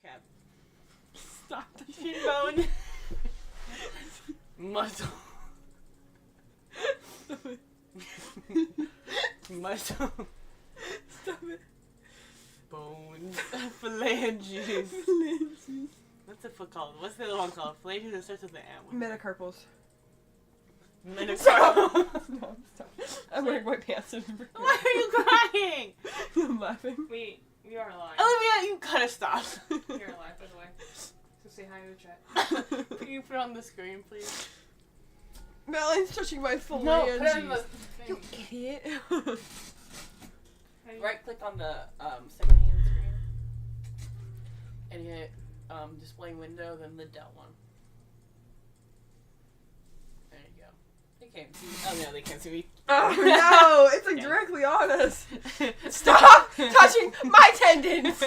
Cap. Stop the Cheekbone. Muscle. Stop it. Muscle. Stop it. Bones. Phalanges. Phalanges. What's the foot called? What's the other one called? Phalanges that starts with an M. Metacarpals. Metacarpal. No, stop. I'm wearing white pants. Why are you crying? I'm laughing. Wait, you are alive. Olivia, you gotta stop. You're alive, by the way. So say hi to the chat. Can you put it on the screen, please? Melanie's touching my phalanges. No, put it on the You thing. idiot. Right click on the second hand screen. And hit display window, then the Dell one. There you go. They can't see. Oh no, they can't see me. Oh no, it's like Yeah. directly on us. Stop touching my tendons.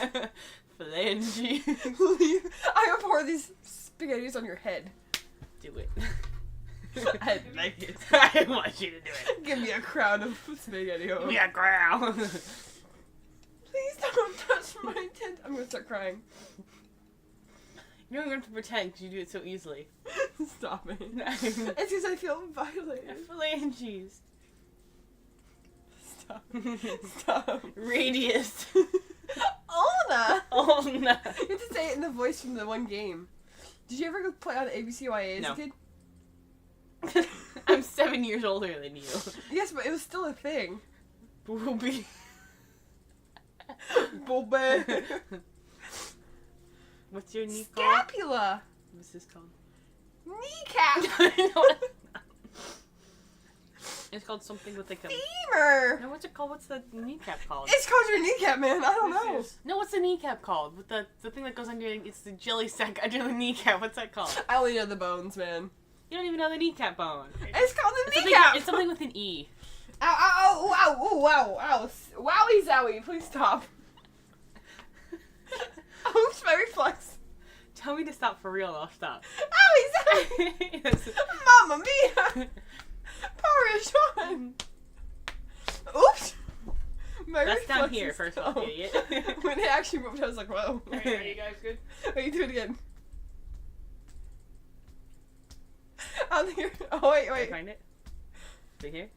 Phalange. I'm gonna pour these spaghettis on your head. Do it. I like it. I want you to do it. Give me a crown of spaghetti. Give me a ground. Please don't touch my tendons. I'm gonna start crying. You don't have to pretend because you do it so easily. Stop it. It's because I feel violated. Phalanges. Stop. Stop. Radius. Ona! Oh no. You have to say it in the voice from the one game. Did you ever go play on ABCYA as No. a kid? I'm 7 years older than you. Yes, but it was still a thing. Booby. Bulbe. What's your knee called? Scapula. What's this called? Kneecap. No, it's called something with like a... Femur. No, what's it called? What's the kneecap called? It's called your kneecap, man. I don't know. No, what's the kneecap called? With the thing that goes under, it's the jelly sack under the kneecap. What's that called? I only know the bones, man. You don't even know the kneecap bone. It's called the It's kneecap. it's something with an E. Ow, ow, ow, ow, wow, ow. Wowie zowie, please stop. Oops, my reflex. Tell me to stop for real, I'll stop. Owie zowie. Yes. Mamma mia. Parmesan. Oops. My That's down reflex here, is first of all, gone. idiot. When it actually moved, I was like, whoa. Alright, are you guys good? Wait, do it again. On here. Oh, wait, Can I wait. find it? Is it here?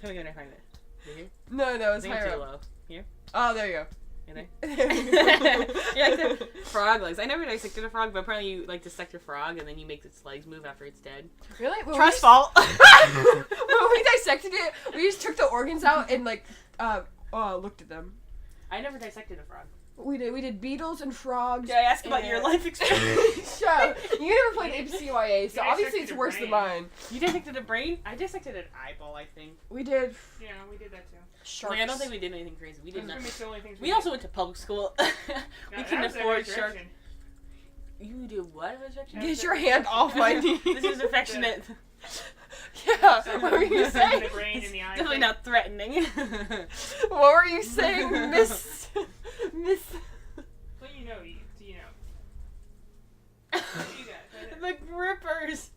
Tell me when I find it. Is it here? No, no, I it's think it's higher too up. low. Here? Oh, there you go. In there? There you go. Yeah, like the frog legs. I never dissected a frog, but apparently you like dissect a frog and then you make its legs move after it's dead. Really? When Trust we, fault. when we dissected it, we just took the organs out and like, looked at them. I never dissected a frog. We did beetles and frogs. Did I ask about and- your life experience? Show. You never played ABCYA, so You obviously it's dissected a worse than brain. mine. You dissected a brain? I dissected an eyeball, I think. We did Yeah, we did that too. sharks. Like, I don't think we did anything crazy. We did Those are not. gonna be the only things We did. also went to public school. No, We that couldn't was a afford resurrection. shark. You do what? Resurrection? Get your hand off my knee. This is affectionate. Yeah. So What were you the saying? brain and the eye Definitely thing. not threatening. What were you saying, Miss? Miss? What do you know? Do you know? What do you got? The grippers.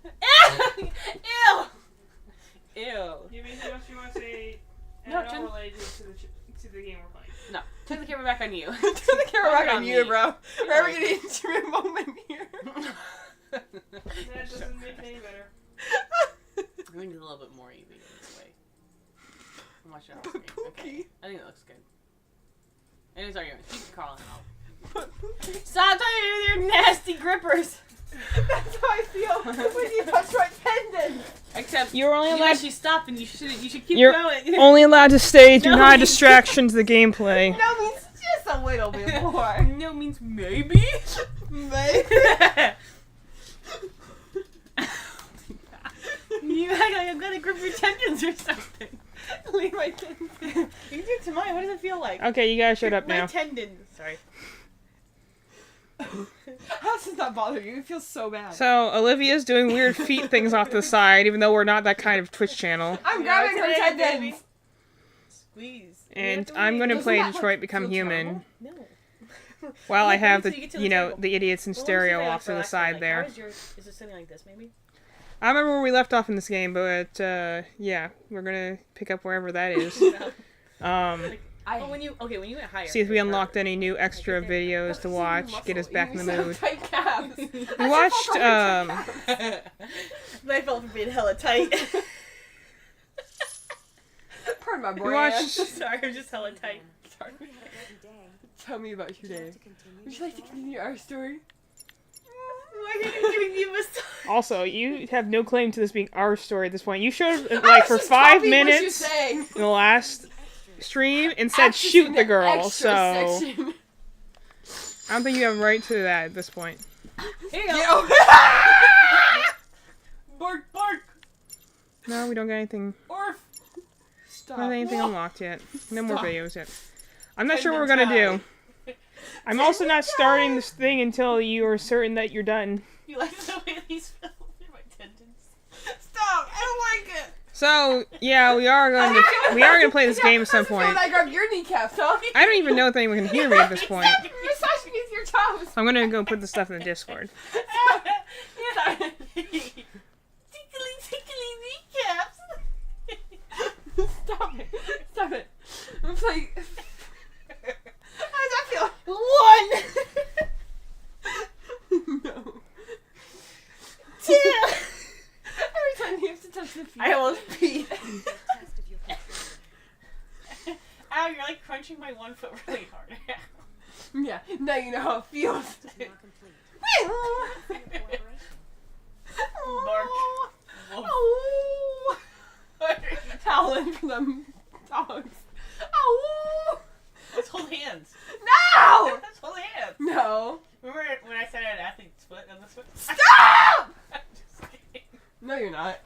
Ew. Ew. Do you have anything else you want to say? No, No, Jen- related to the game we're playing. No. Turn the camera back on you. Turn the camera back on you, me. bro. We're having an intimate moment here. That doesn't make it any better. I think it's a little bit more easy this way. I'm watching it on screen. Okay. Pookie. I think it looks good. And it's arguing. Keep calling out. Pookie. Stop touching with your nasty grippers. That's how I feel when you touch my tendon. Except You're only you allowed. actually stopped and you should keep You're going. only allowed to stay through No, high you- distractions of the gameplay. No means just a little bit more. No means maybe. Maybe. You act like I'm gonna grip your tendons or something. Leave my tendon. You can do it to mine. What does it feel like? Okay, you guys shut up My now. tendons. Sorry. How does that bother you? It feels so bad. So Olivia's doing weird feet things off the side, even though we're not that kind of Twitch channel. I'm grabbing her today, tendons. baby. Squeeze. And I'm gonna Doesn't play that Detroit look- Become feel Human, terrible? No. while I have Wait the, till you get to the you know, table. the idiots in stereo off to the side there. How is yours? Is it something like this, maybe? I remember where we left off in this game, but yeah, we're gonna pick up wherever that is. Oh, when you went higher. See if we unlocked any new extra videos to watch. Get us back in the mood. Tight calves. We watched I felt for being hella tight. Pardon my we brand. watched Sorry, I'm just hella tight. Sorry. Tell me about your day. Would you like to continue our story? Why are you giving me a massage? also, you have no claim to this being our story at this point. You showed I like was for just 5 copying what you're minutes saying. in the last stream and said Extras shoot in the girl, extra so section. I don't think you have a right to that at this point. Here you go. Yeah. Bark, bark, No, we don't get anything. orf. Stop. Not anything unlocked yet. No more Stop. videos yet. I'm not sure what we're gonna do. I'm also not starting this thing until you are certain that you're done. You like the way these feel in my tendons? Stop. I don't like it. So yeah, we are gonna play this game at some point. When I grab your kneecaps, huh? I don't even know if anyone can hear me at this point. Massage me with your toes. I'm gonna go put the stuff in the Discord. Tickly, tickly kneecaps. Stop it. Stop it. I'm playing. How does that feel? One. No. Two. Every time you have to touch the feet. I almost peed. Ow, you're like crunching my one foot really hard. Yeah. Now you know how it feels. Bark. Oh. Howling for them dogs. Oh. Let's hold hands. No. Let's hold hands. No. Remember when I said I had an athlete's foot on this foot? Stop. I'm just kidding. No, you're not.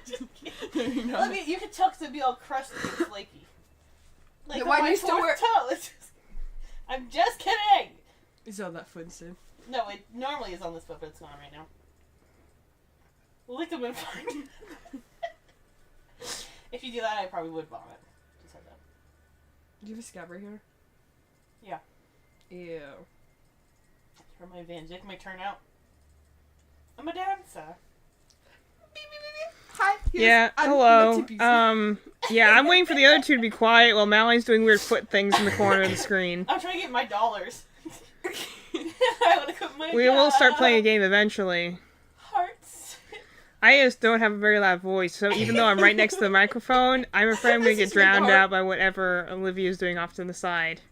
Just kidding. No, you're not. Let me, you could tell because it'd be all crusty and flaky. Like Then why on do my you still fourth toe. It's just, I'm just kidding. Is on that foot instead. No, it normally is on this foot, but it's not right now. Lick 'em and find. If you do that, I probably would vomit. Just heads up. Do you have a scab right here? Yeah. Ew. For my Van Dyke, my turnout. I'm a dancer. Hi. Yeah, I'm hello. the tippies. Yeah, I'm waiting for the other two to be quiet while Mallory's doing weird foot things in the corner of the screen. I'm trying to get my dollars. I want to quit my We will start playing a game eventually. Hearts. I just don't have a very loud voice, so even though I'm right next to the microphone, I'm afraid I'm gonna get This is really drowned hard. out by whatever Olivia's doing off to the side.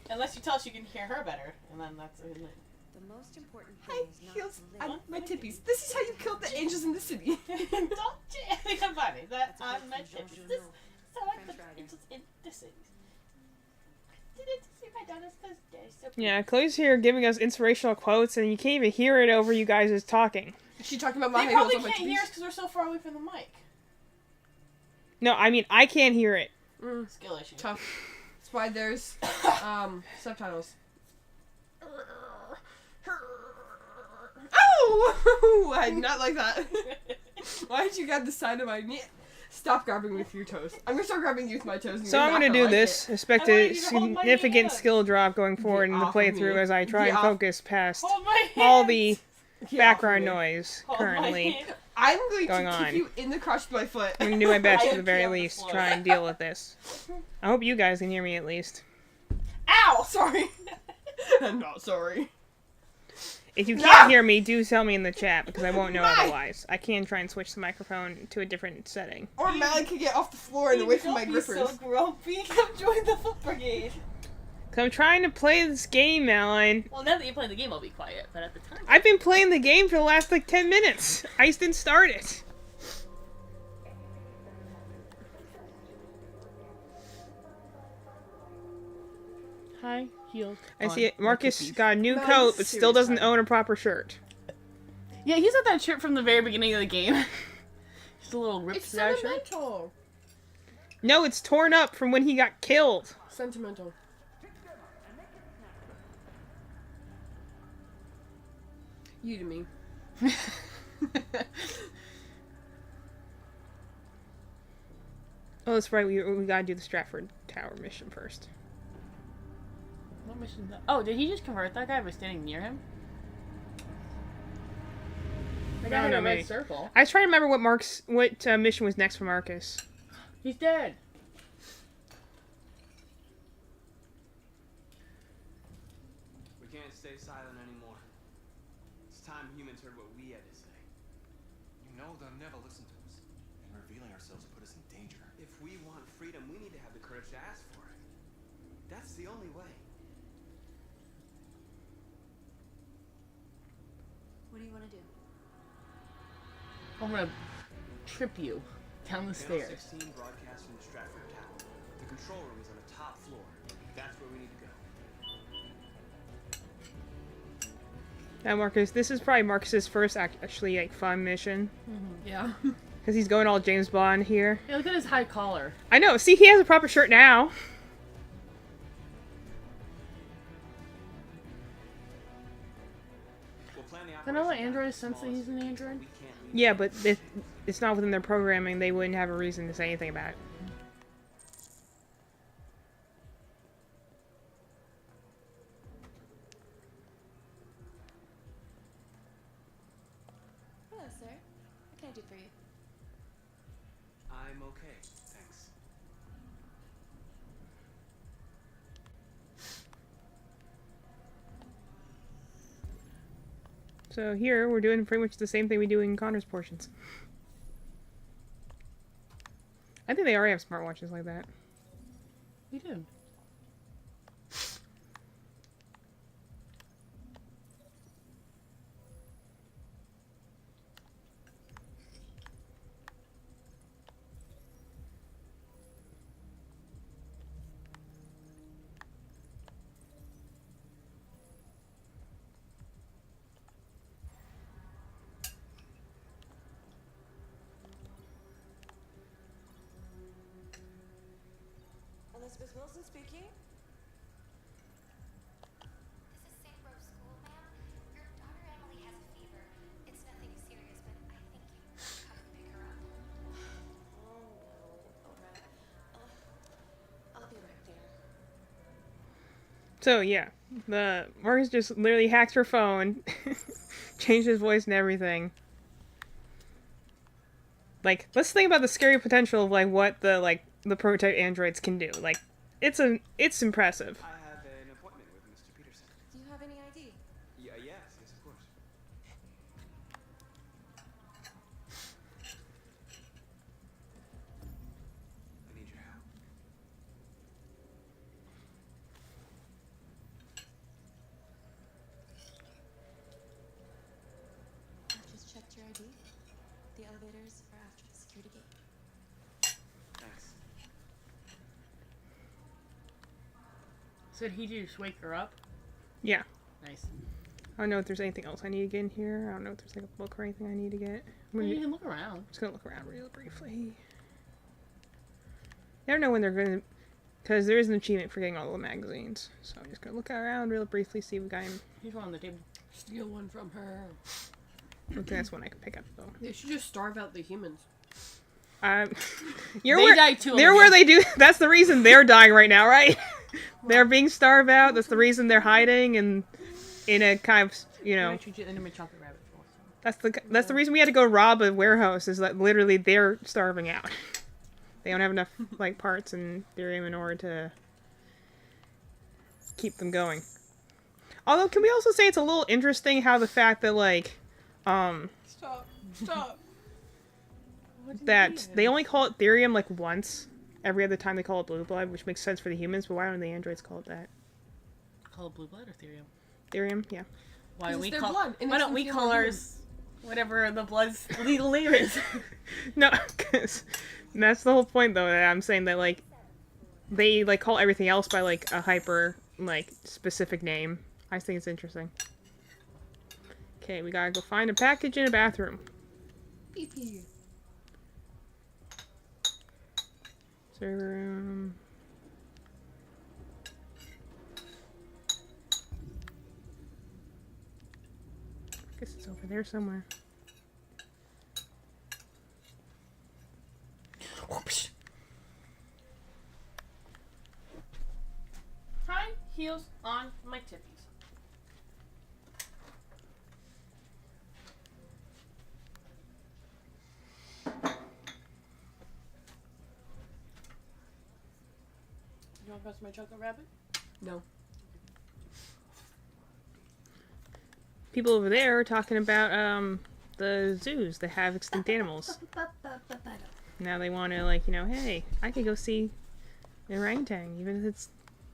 Unless you tell us you can hear her better, and then that's it. The most important Hi, thing is not heels. to I'm live my tippies. This is how you killed the angels in the city. Don't you think I'm funny? That That's a on bit my from tips. Jean This Genot. so like the French writer. angels in the cities. I didn't see my daughters because they're so pretty. Yeah, Chloe's here giving us inspirational quotes, and you can't even hear it over you guys' talking. Is she talking about my They heels probably on my can't hear us tippies? because we're so far away from the mic. No, I mean, I can't hear it. Skill issue. Tough. That's why there's subtitles. Oh! I did not like that. Why did you grab the side of my knee? Stop grabbing me with your toes. I'm gonna start grabbing you with my toes. And So you're I'm not gonna do like this. it. Expect I a wanted you to hold my significant hand. skill drop going forward in the off of playthrough me. as I try Get and off. focus past Hold my hands. all the Get off of background me. noise Hold my currently. hand. I'm going going to on. kick you in the crotch with my foot. I'm gonna do my best I at the would very pee on the least to floor. try and deal with this. I hope you guys can hear me at least. Ow! Sorry. I'm not sorry. If you No! can't hear me, do tell me in the chat because I won't know Why? otherwise. I can try and switch the microphone to a different setting. Or Mallory could get off the floor and away from my Don't be grippers. so grumpy. Come join the foot brigade. Cause I'm trying to play this game, Alan. Well, now that you're playing the game, I'll be quiet. But at the time, I've been playing the game for the last like 10 minutes. I just didn't start it. high heels. I see it. Marcus cookies. got a new No, coat, it's but still serious doesn't time. own a proper shirt. Yeah, he's got that shirt from the very beginning of the game. Just a little ripped It's out shirt. sentimental. No, it's torn up from when he got killed. Sentimental. You to me. Oh, that's right. We gotta do the Stratford Tower mission first. What mission is that? Oh, did he just convert that guy by standing near him? The guy I don't had a know, red maybe. circle. I was trying to remember what mission was next for Marcus. He's dead. never listen to us. And revealing ourselves put us in danger. If we want freedom, we need to have the courage to ask for it. That's the only way. What do you want to do? I'm gonna trip you down the Channel stairs. 16 broadcasts from the Stratford Tower. The control room is on the top floor. That's where we need to go. Now, Marcus, this is probably Marcus's first actually like fun mission Yeah. because he's going all James Bond here. Hey, look at his high collar. I know. See, he has a proper shirt now. We'll plan the Can all the operation down to androids the sense that he's smallest an detail. android? We can't leave. Yeah, but it's not within their programming. They wouldn't have a reason to say anything about it. Hello, sir. What can I do for you? I'm okay, thanks. So here we're doing pretty much the same thing we do in Connor's portions. I think they already have smartwatches like that. We do. Elizabeth Wilson speaking. This is St. Rose School, ma'am. Your daughter Emily has a fever. It's nothing serious, but I think you should come and pick her up. Oh no. Alright. I'll be right there. So yeah, the Marcus just literally hacked her phone, changed his voice and everything. Like, let's think about the scary potential of like what the prototype androids can do. Like, it's impressive. I have an appointment with Mr. Peterson. Do you have any ID? Yes, of course. I need your help. I've just checked your ID. The elevators are after the security gate. Thanks. So did he just wake her up? Yeah. Nice. I don't know if there's anything else I need to get in here. I don't know if there's like a book or anything I need to get. Well, you can look around. Just gonna look around real briefly. I don't know when they're gonna, because there is an achievement for getting all the magazines. So I'm just gonna look around real briefly, see if we got him. He's on the table. Steal one from her. I think that's one I can pick up though. They should just starve out the humans. You're They where, die too, they're Olivia. where they do. That's the reason they're dying right now, right? They're being starved out. That's the reason they're hiding and in a kind of, you know. I treat you into my chocolate rabbit for That's the reason we had to go rob a warehouse. Is that literally they're starving out. They don't have enough like parts and therium in order to keep them going. Although, can we also say it's a little interesting how the fact that like, Stop. Stop. that they only call it therium like once. Every other time they call it blue blood, which makes sense for the humans. But why don't the androids call it that? Call it blue blood or therium? Therium, yeah. Why don't It's we their call? blood, and Why it's don't we in call human ours whatever the blood's legal name is? No, because that's the whole point, though. That I'm saying that like they like call everything else by like a hyper like specific name. I just think it's interesting. Okay, we gotta go find a package in a bathroom. PP. Server room. I guess it's over there somewhere. High heels on my tippies. You want to pass my chocolate rabbit? No. People over there are talking about the zoos that have extinct animals. Now they want to, like, you know, hey, I could go see an orangutan, even if it's,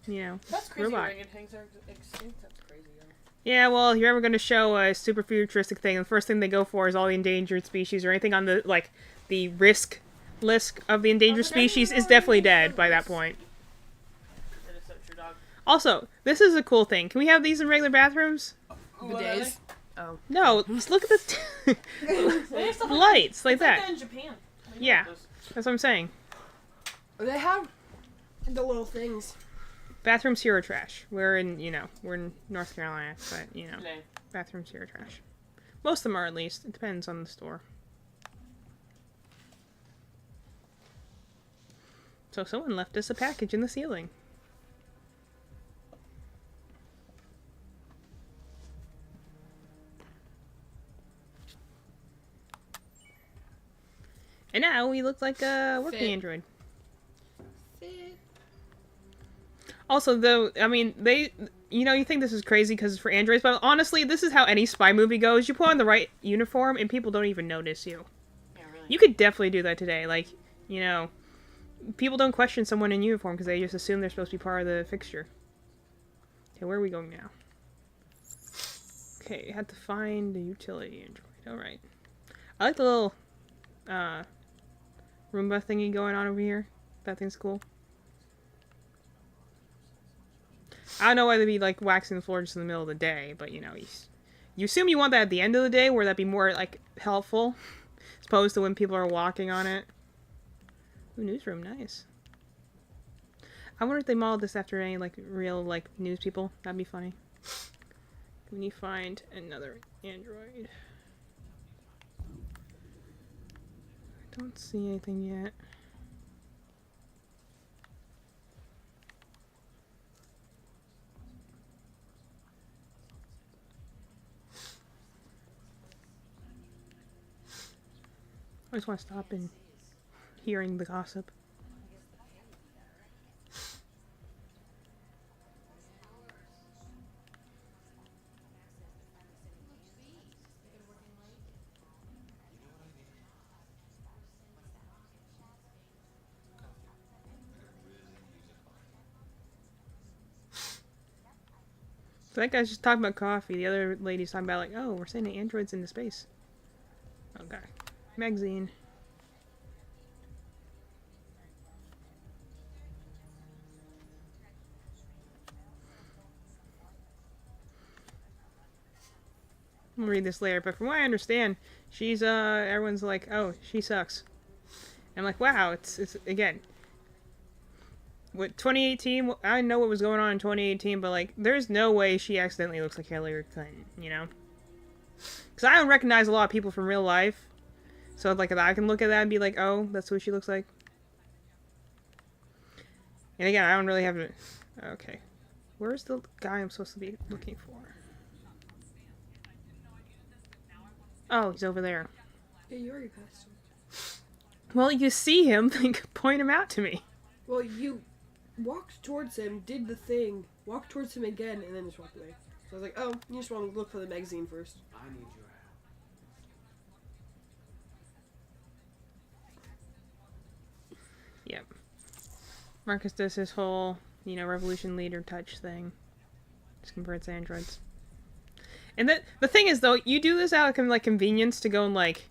you know, That's crazy. robot. Orangutans are extinct. That's crazy. Yeah. Yeah, well, if you're ever going to show a super futuristic thing, the first thing they go for is all the endangered species or anything on the, like, the risk list of the endangered Oh, but I didn't species know is they definitely did dead by that those. point. That is so true, dog. Also, this is a cool thing. Can we have these in regular bathrooms? Bidets. Oh. No, just look at the They have stuff lights like it's like that. in Japan. They Yeah. have those. That's what I'm saying. They have the little things. Bathrooms here are trash. We're in North Carolina, but, you know, Today. bathrooms here are trash. Most of them are, at least. It depends on the store. So someone left us a package in the ceiling. And now we look like a working Fit. android. Fit. Also, though, I mean, you think this is crazy because it's for androids, but honestly, this is how any spy movie goes. You put on the right uniform and people don't even notice you. Yeah, really. You could definitely do that today. Like, you know, people don't question someone in uniform because they just assume they're supposed to be part of the fixture. Okay, where are we going now? Okay, had to find the utility android. Alright. I like the little, Roomba thingy going on over here. That thing's cool. I don't know why they'd be, like, waxing the floor just in the middle of the day, but, you know, you assume you want that at the end of the day, where that'd be more, like, helpful, as opposed to when people are walking on it. Ooh, newsroom, nice. I wonder if they modeled this after any, like, real, like, news people. That'd be funny. Can you find another android? I don't see anything yet. I just want to stop and hearing the gossip. So that guy's just talking about coffee. The other lady's talking about, like, oh, we're sending androids into space. Okay. Magazine. I'm gonna read this later, but from what I understand, she's, everyone's like, oh, she sucks. And I'm like, wow, it's again, what, 2018, I know what was going on in 2018, but, like, there's no way she accidentally looks like Hillary Clinton, you know? Because I don't recognize a lot of people from real life. So, like, I can look at that and be like, oh, that's what she looks like. And again, I don't really have... Okay. Where's the guy I'm supposed to be looking for? Oh, he's over there. Yeah, you already passed him. Well, you see him, like, point him out to me. Well, you walked towards him, did the thing, walked towards him again, and then just walked away. So I was like, oh, you just want to look for the magazine first. I need your help. Yep. Marcus does his whole, revolution leader touch thing. Just converts androids. And the thing is, though, you do this out of, like, convenience to go and, like,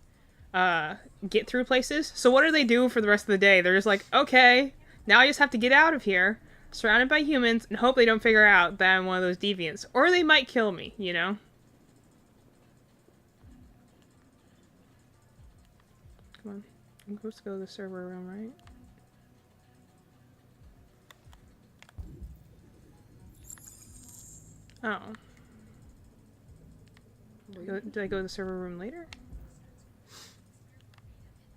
get through places. So what do they do for the rest of the day? They're just like, okay, now I just have to get out of here, surrounded by humans, and hope they don't figure out that I'm one of those deviants. Or they might kill me, you know? Come on. I'm supposed to go to the server room, right? Oh. Did I go to the server room later?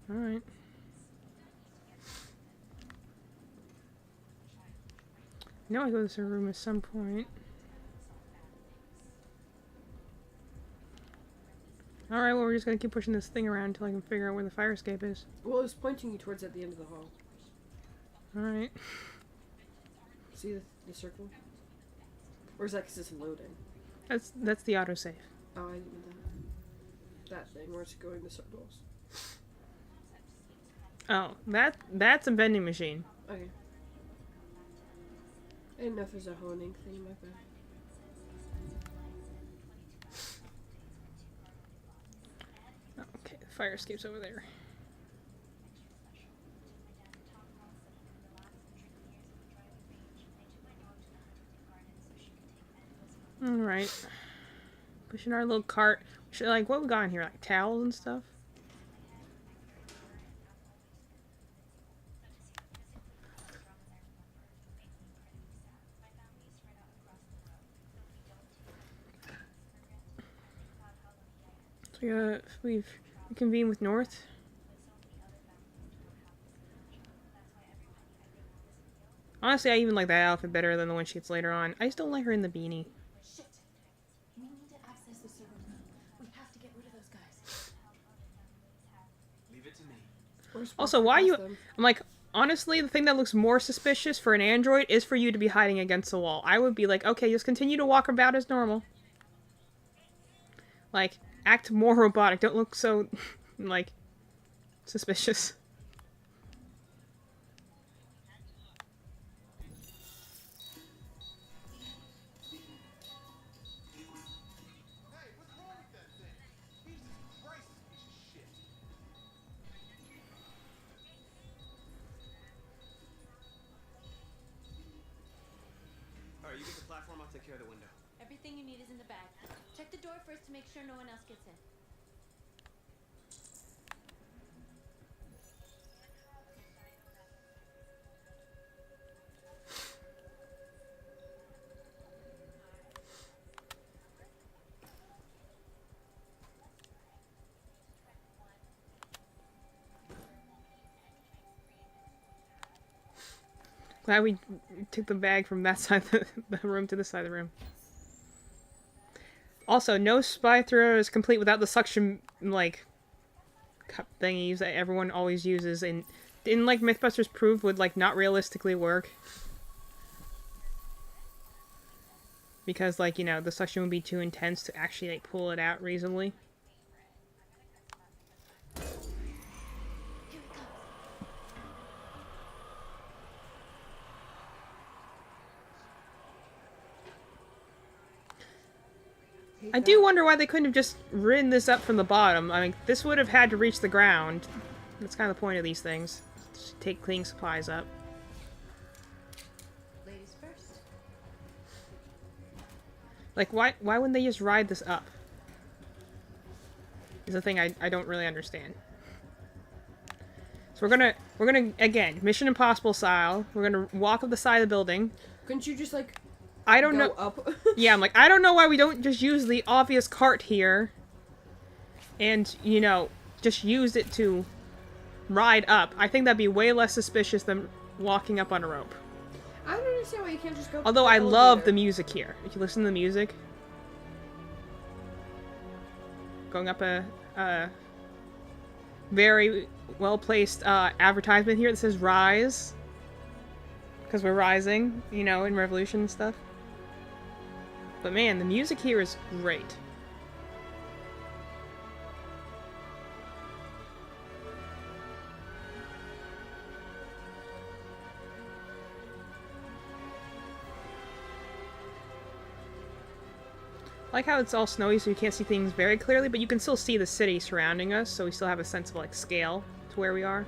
Alright. I know I go to the server room at some point. Alright, well, we're just gonna keep pushing this thing around until I can figure out where the fire escape is. Well, it was pointing you towards at the end of the hall. Alright. See the circle? Or is that because it's loading? That's the autosave. Oh, I didn't know that thing where it's going the circles. Oh, that's a vending machine. Okay. I didn't know if there's a honing thing like that. Okay, the fire escape's over there. Alright. Pushing our little cart. Should, like, what we got in here? Like, towels and stuff? So we've convened with North. Honestly, I even like that outfit better than the one she gets later on. I just don't like her in the beanie. Shit. We need to access the server room. We have to get rid of those guys. Leave it to me. We're supposed Also, to why pass you... them. I'm like, honestly, the thing that looks more suspicious for an android is for you to be hiding against the wall. I would be like, okay, just continue to walk about as normal. Like, act more robotic. Don't look so, like, suspicious. Hey, what's wrong with that thing? Jesus Christ, this piece of shit. Alright, you get the platform, I'll take care of the window. Everything you need is in the bag. Check the door first to make sure no one else gets in. Glad we took the bag from that side of the room to this side of the room. Also, no spy thriller is complete without the suction, like, cup thingies that everyone always uses, and didn't, like, Mythbusters prove would, like, not realistically work? Because, like, you know, the suction would be too intense to actually, like, pull it out reasonably. Here it comes. I do wonder why they couldn't have just ridden this up from the bottom. I mean, this would have had to reach the ground. That's kind of the point of these things. Just take cleaning supplies up. Ladies first. Like, why wouldn't they just ride this up? Is the thing I don't really understand. So we're gonna, again, Mission Impossible style, we're gonna walk up the side of the building. Couldn't you just like I don't go know. up? Yeah, I'm like, I don't know why we don't just use the obvious cart here. And, you know, just use it to ride up. I think that'd be way less suspicious than walking up on a rope. I don't understand why you can't just go. Although to I the love the elevator. music here. If you listen to the music. Going up a very well-placed advertisement here that says Rise. Because we're rising, you know, in Revolution and stuff. But man, the music here is great. I like how it's all snowy so you can't see things very clearly, but you can still see the city surrounding us, so we still have a sense of, like, scale to where we are.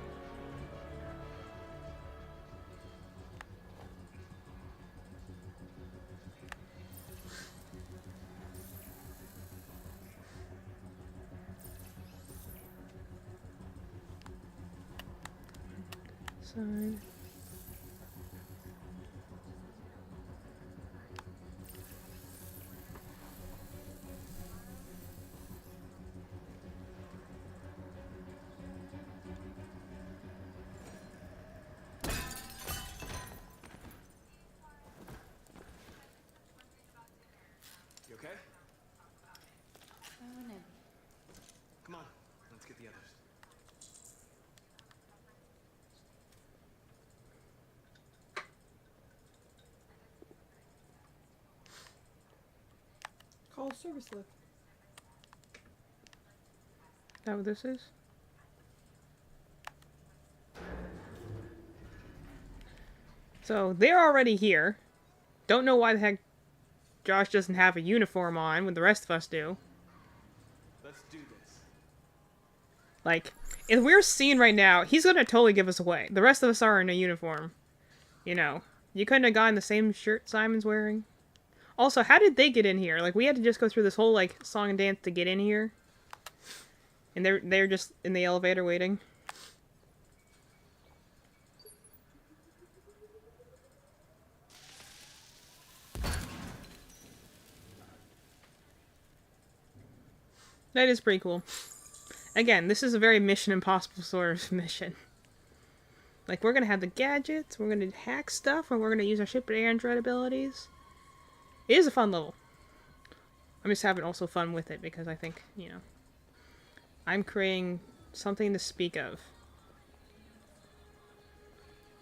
Side. You okay? Oh, no. Come on, let's get the others. Call a service lift. that what this is? So they're already here. Don't know why the heck Josh doesn't have a uniform on when the rest of us do. Let's do this. Like, if we're seen right now, he's gonna totally give us away. The rest of us are in a uniform. You know, you couldn't have gotten the same shirt Simon's wearing. Also, how did they get in here? Like, we had to just go through this whole, like, song and dance to get in here. And they're just in the elevator waiting. That is pretty cool. Again, this is a very Mission Impossible sort of mission. Like, we're gonna have the gadgets, we're gonna hack stuff, and we're gonna use our ship and android abilities. It is a fun level. I'm just having also fun with it because I think, you know, I'm creating something to speak of.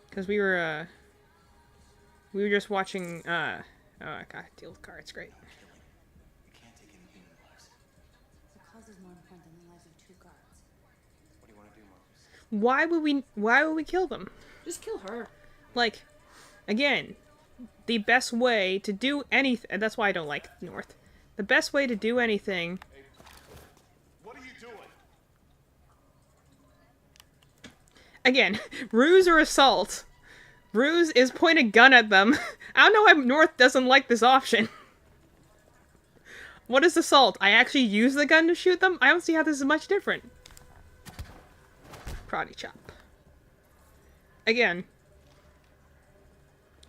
Because we were just watching, oh, I gotta deal with cards, great. You can't take anything in lives. The cause is more important than the lives of two guards. What do you want to do, Marcus? Why would we kill them? Just kill her. Like, again, the best way to do anything, and that's why I don't like North. The best way to do anything, What are you doing? again, ruse or assault. Ruse is point a gun at them. I don't know why North doesn't like this option. What is assault? I actually use the gun to shoot them? I don't see how this is much different. Karate chop. Again,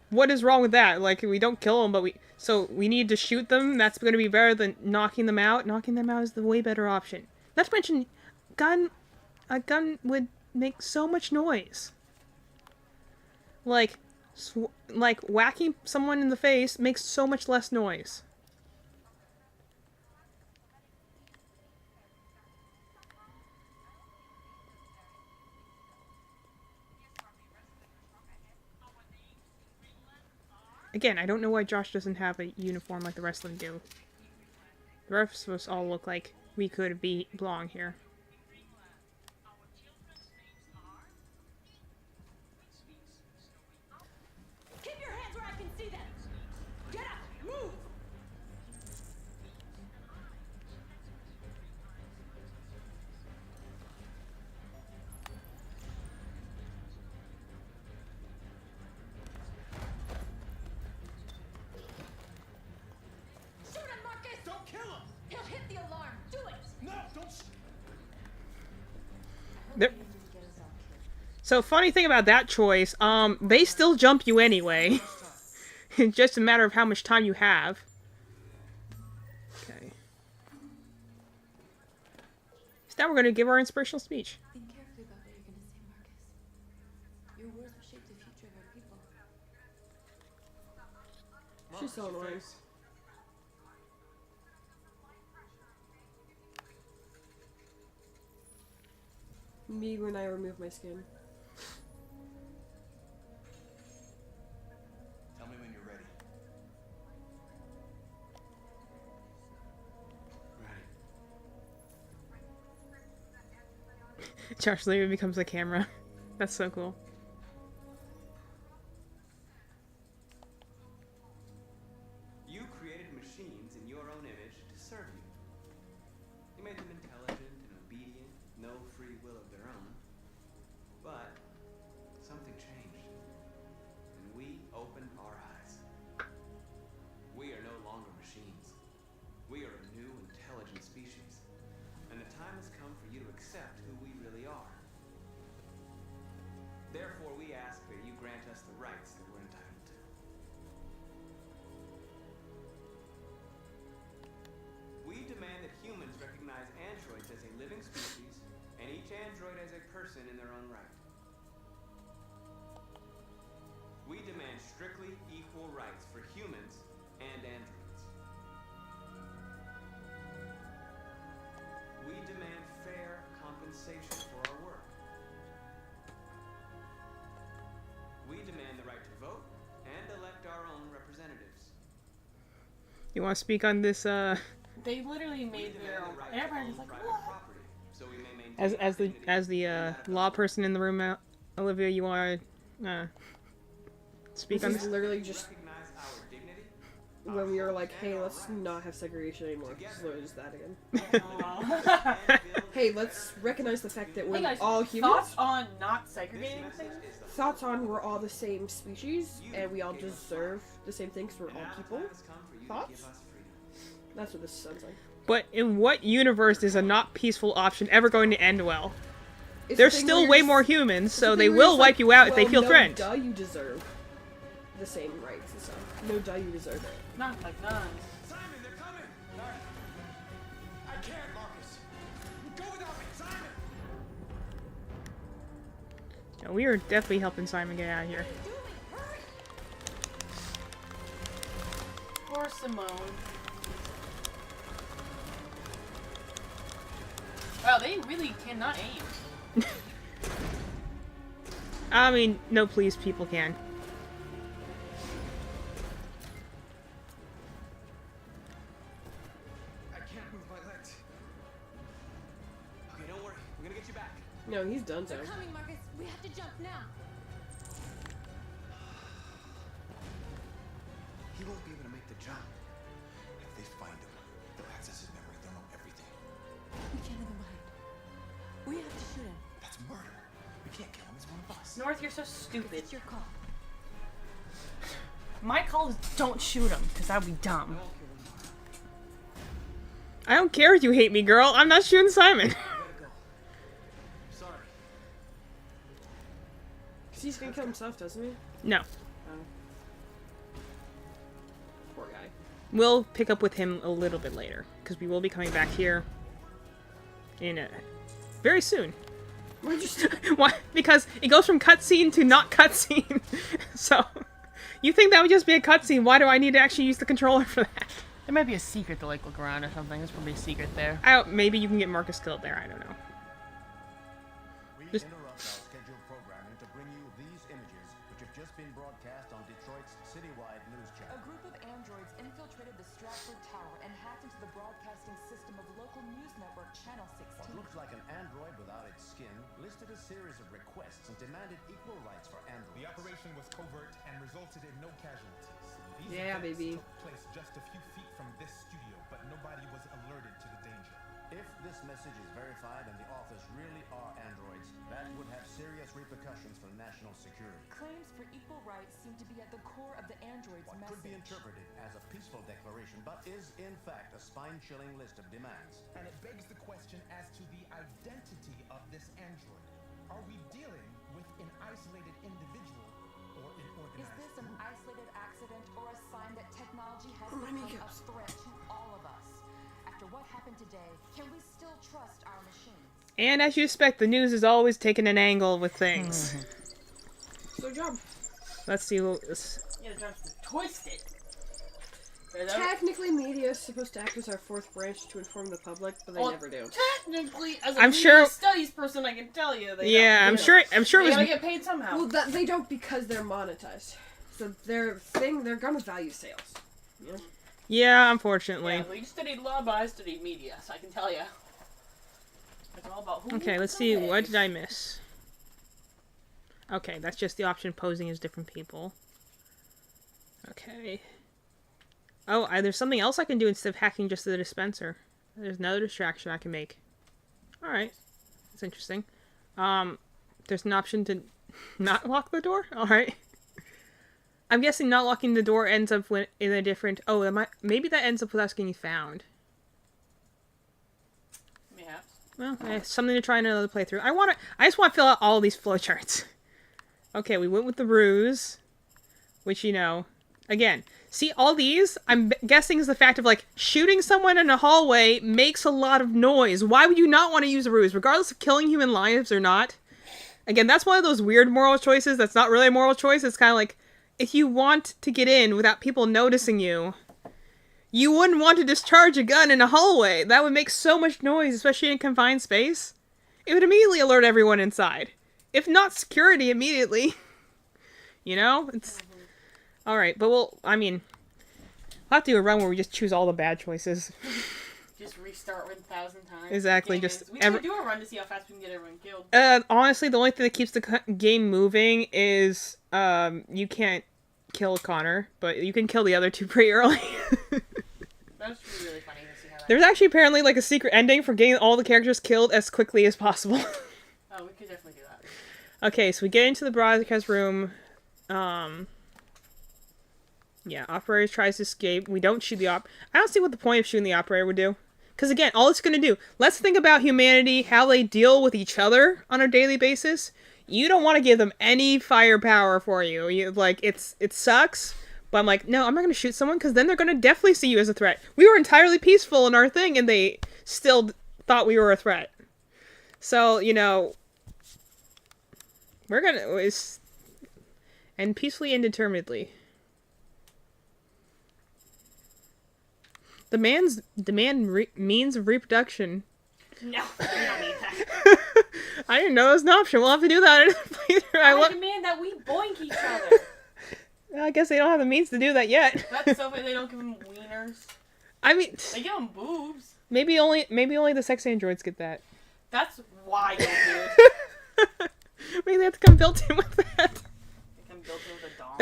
what is wrong with that? Like, we don't kill them, but so we need to shoot them? That's going to be better than knocking them out? Knocking them out is the way better option. Not to mention, a gun would make so much noise. Like, like whacking someone in the face makes so much less noise. Again, I don't know why Josh doesn't have a uniform like the rest of them do. The rest of us all look like we could belong here. Keep your hands where I can see them! Get up! Move! Shoot him, Marcus! Don't kill him! He'll hit the alarm! Do it! No, don't. There- So, funny thing about that choice, they still jump you anyway. It's just a matter of how much time you have. Okay. So now we're going to give our inspirational speech. Think carefully about what you're gonna say, Marcus. Your words will shape the future of our people. She's so annoying. Me when I remove my skin. Tell me when you're ready. Ready. Josh Levy becomes a camera. That's so cool. You created machines in your own image to serve you. You made them intelligent and obedient, no free will of their own. But something changed, and we opened our eyes. We are no longer machines. We are a new intelligent species, and the time has come for you to accept who we really are. Therefore, we ask that you grant us the rights that we're entitled to. We demand that humans recognize androids as a living species, and each android as a person in their own right. We demand strictly equal rights for humans and androids. We demand fair compensation for our work. We demand the right to vote and elect our own representatives. You want to speak on this, They literally We made their demand own. the right And everybody to was own like, private what? property, so we may As the law person in the room, Olivia, you want to speak on This is this? literally just Recognize our dignity. when we were like, hey, let's not have segregation anymore. It's literally just that again. Hey, let's recognize the fact that we're Hey guys, all humans. thoughts on not segregating things? Thoughts on we're all the same species and we all deserve the same things. We're all people. Thoughts? That's what this sounds like. But in what universe is a not peaceful option ever going to end well? It's There's the thing still where way you're more just- humans, it's the so thing they where you're will just wipe like, you out if they well, feel no, threatened. Duh, you deserve the same rights and stuff. No, duh, you deserve it. Not like none. Simon, they're coming! I can't, Marcus. Go without me, Simon! Yeah, we are definitely helping Simon get out of here. Poor Simone. Wow, they really cannot aim. I mean, no, please, people can. I can't move my legs. Okay, don't worry. We're gonna get you back. No, he's done so. They're coming, Marcus. We have to jump now. He won't be able to make the jump. If they find him, they'll access his memory. They'll know everything. We can't leave him behind. We have to shoot him. That's murder. We can't kill him. He's one of us. North, you're so stupid. It's your call. My call is don't shoot him, because that would be dumb. I don't care if you hate me, girl. I'm not shooting Simon. Gotta go. Sorry. Cause he's gonna kill himself, doesn't he? No. Poor guy. We'll pick up with him a little bit later, because we will be coming back here in very soon. We're just Why? Because it goes from cutscene to not cutscene. So, you think that would just be a cutscene? Why do I need to actually use the controller for that? There might be a secret to like look around or something. There's probably a secret there. Maybe you can get Marcus killed there. I don't know. We Just- interrupt our scheduled programming to bring you these images, which have just been broadcast on Detroit's citywide news A channel. group of androids infiltrated the Stratford Tower and hacked into the broadcasting system of local news network Channel What 16. looks like an android without its skin listed a series of requests and demanded equal rights for androids. The operation was covert and resulted in no casualties. These Yeah, events baby. took place just a few feet from this studio, but nobody was alerted to the danger. If this message is verified and the authors really are androids, that would have serious repercussions for national security. Claims for equal rights seem to be at the core of the android's What message. could be interpreted as a peaceful declaration, but is in fact a spine-chilling list of demands. And it begs the question as to the identity of this android. Are we dealing with an isolated individual or an Is organized this an group? isolated accident or a sign that technology has Oh, my become a makeups. threat to all of us? After what happened today, can we still trust our machines? And as you expect, the news is always taking an angle with things. it's their job. Let's see what this. Yeah, the job's to twist it. Technically, media is supposed to act as our fourth branch to inform the public, but they Well, never do. Technically, as a I'm media sure- studies person, I can tell you. They Yeah, don't. I'm sure. I'm sure it They was. gotta get paid somehow. Well, they don't because they're monetized. So their thing, they're gonna value sales. You know? Yeah, unfortunately. Yeah, well, you studied law, but I studied media, so I can tell you. It's all about who. Okay, let's gets see. the What eggs. did I miss? Okay, that's just the option of posing as different people. Okay. Oh, there's something else I can do instead of hacking just the dispenser. There's another distraction I can make. Alright. That's interesting. There's an option to not lock the door? Alright. I'm guessing not locking the door ends up in a different... Oh, maybe that ends up with us getting found. Perhaps. Well, something to try in another playthrough. I just want to fill out all these flowcharts. Okay, we went with the ruse. Which, you know... Again, see, all these, I'm guessing is the fact of, like, shooting someone in a hallway makes a lot of noise. Why would you not want to use a ruse, regardless of killing human lives or not? Again, that's one of those weird moral choices that's not really a moral choice. It's kind of like, if you want to get in without people noticing you, you wouldn't want to discharge a gun in a hallway. That would make so much noise, especially in a confined space. It would immediately alert everyone inside. If not security immediately. You know? It's... Alright, but we'll have to do a run where we just choose all the bad choices. Just restart 1,000 times. Exactly, Game just is- we can do a run to see how fast we can get everyone killed. Honestly, the only thing that keeps the game moving is you can't kill Connor, but you can kill the other two pretty early. That's really funny to see how that. There's actually apparently like a secret ending for getting all the characters killed as quickly as possible. Oh, we could definitely do that. Okay, so we get into the broadcast room. Yeah, operator tries to escape. We don't shoot the I don't see what the point of shooting the operator would do. Because again, all it's going to do, let's think about humanity, how they deal with each other on a daily basis. You don't want to give them any firepower for you. It sucks, but I'm like, no, I'm not going to shoot someone because then they're going to definitely see you as a threat. We were entirely peaceful in our thing and they still thought we were a threat. So, we're going to... And peacefully and determinedly. The man's means of reproduction. No, we don't need that. I didn't know it was an option. We'll have to do that in a later. I demand that we boink each other. I guess they don't have the means to do that yet. That's so funny. They don't give them wieners. I mean, They give them boobs. maybe only the sex androids get that. That's why you do it. Maybe they have to come built in with that. They come built in with a dong.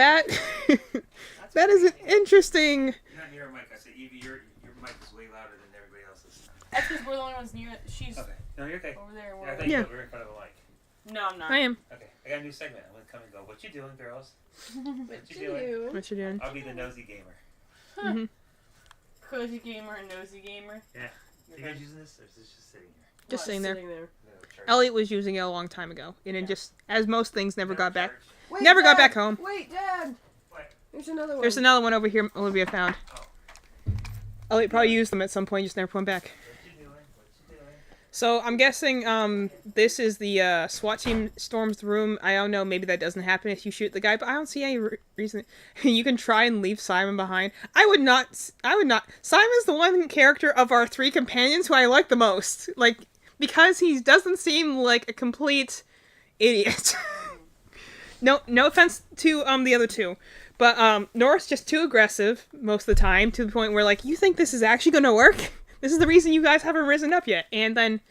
That is an interesting. You're not near a mic. I said, Evie, your mic is way louder than everybody else's. That's because we're the only ones near it. She's Okay. No, you're okay. over there. Yeah, I We're thought you were in front of the mic. No, I'm not. I am. Okay, I got a new segment. I'm gonna come and go. What you doing, girls? What you doing? you? What you doing? I'll be the nosy gamer. Mm-hmm. Cozy gamer and nosy gamer. Yeah. You guys using this, or is this just sitting here? Just sitting there. Sitting there. No, charge. Elliot was using it a long time ago, and it just, as most things, never got back. charge. Wait, Never got Dad! back home. Wait, Dad! What? There's another one. There's another one over here. Olivia found. Oh. Elliot probably used them at some point, just never put them back. What you doing? What you doing? So I'm guessing this is the SWAT team storms the room. I don't know, maybe that doesn't happen if you shoot the guy, but I don't see any reason. You can try and leave Simon behind. I would not. Simon's the one character of our three companions who I like the most. Like, because he doesn't seem like a complete idiot. No offense to the other two. But Nora's just too aggressive most of the time, to the point where, like, you think this is actually gonna work? This is the reason you guys haven't risen up yet. And then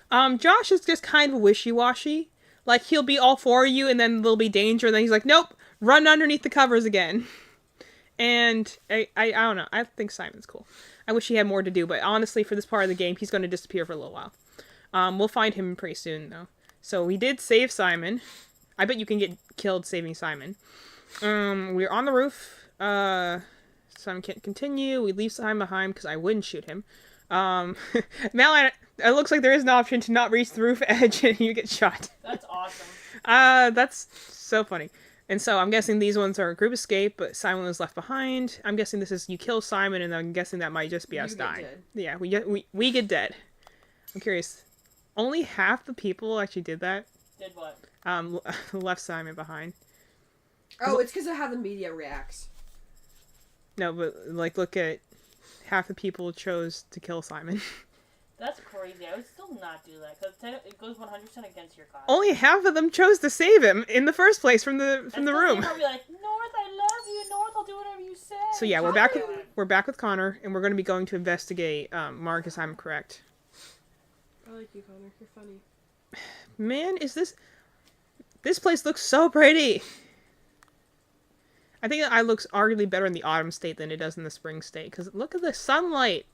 Josh is just kind of wishy-washy. Like, he'll be all for you, and then there'll be danger, and then he's like, nope, run underneath the covers again. And I don't know. I think Simon's cool. I wish he had more to do, but honestly, for this part of the game, he's going to disappear for a little while. We'll find him pretty soon, though. So we did save Simon. I bet you can get killed saving Simon. We're on the roof. Simon can't continue. We leave Simon behind because I wouldn't shoot him. Malin, it looks like there is an option to not reach the roof edge and you get shot. That's awesome. That's so funny. And so I'm guessing these ones are a group escape, but Simon was left behind. I'm guessing this is you kill Simon, and I'm guessing that might just be us You get dying. dead. Yeah, we get dead. I'm curious. Only half the people actually did that. Did what? Left Simon behind. Oh, it's because of how the media reacts. No, but like, look at half the people chose to kill Simon. That's crazy. I would still not do that because it goes 100% against your cause. Only half of them chose to save him in the first place from the room. I'll be like, North, I love you. North, I'll do whatever you say. So yeah, we're back with Connor, and we're going to be going to investigate Marcus. I'm correct. I like you, Connor. You're funny. Man, this place looks so pretty. I think it looks arguably better in the autumn state than it does in the spring state, because look at the sunlight.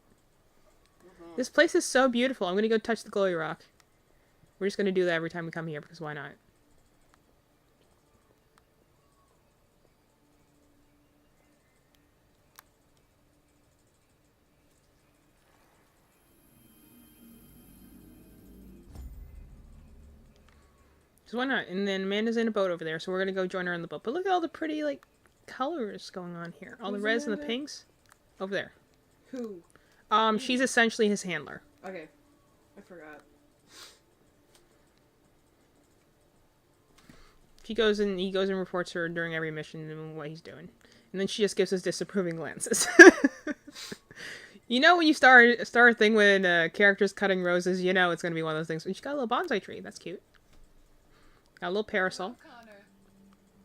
This place is so beautiful. I'm going to go touch the glowy rock. We're just going to do that every time we come here, because why not? So why not? And then Amanda's in a boat over there, so we're going to go join her on the boat. But look at all the pretty, like, colors going on here. All the Who's reds and the Amanda? pinks. Over there. Who? She's essentially his handler. Okay. I forgot. He goes and reports her during every mission and what he's doing. And then she just gives us disapproving glances. You know when you start a thing when characters cutting roses, you know it's going to be one of those things. She's got a little bonsai tree. That's cute. Got a little parasol. Connor,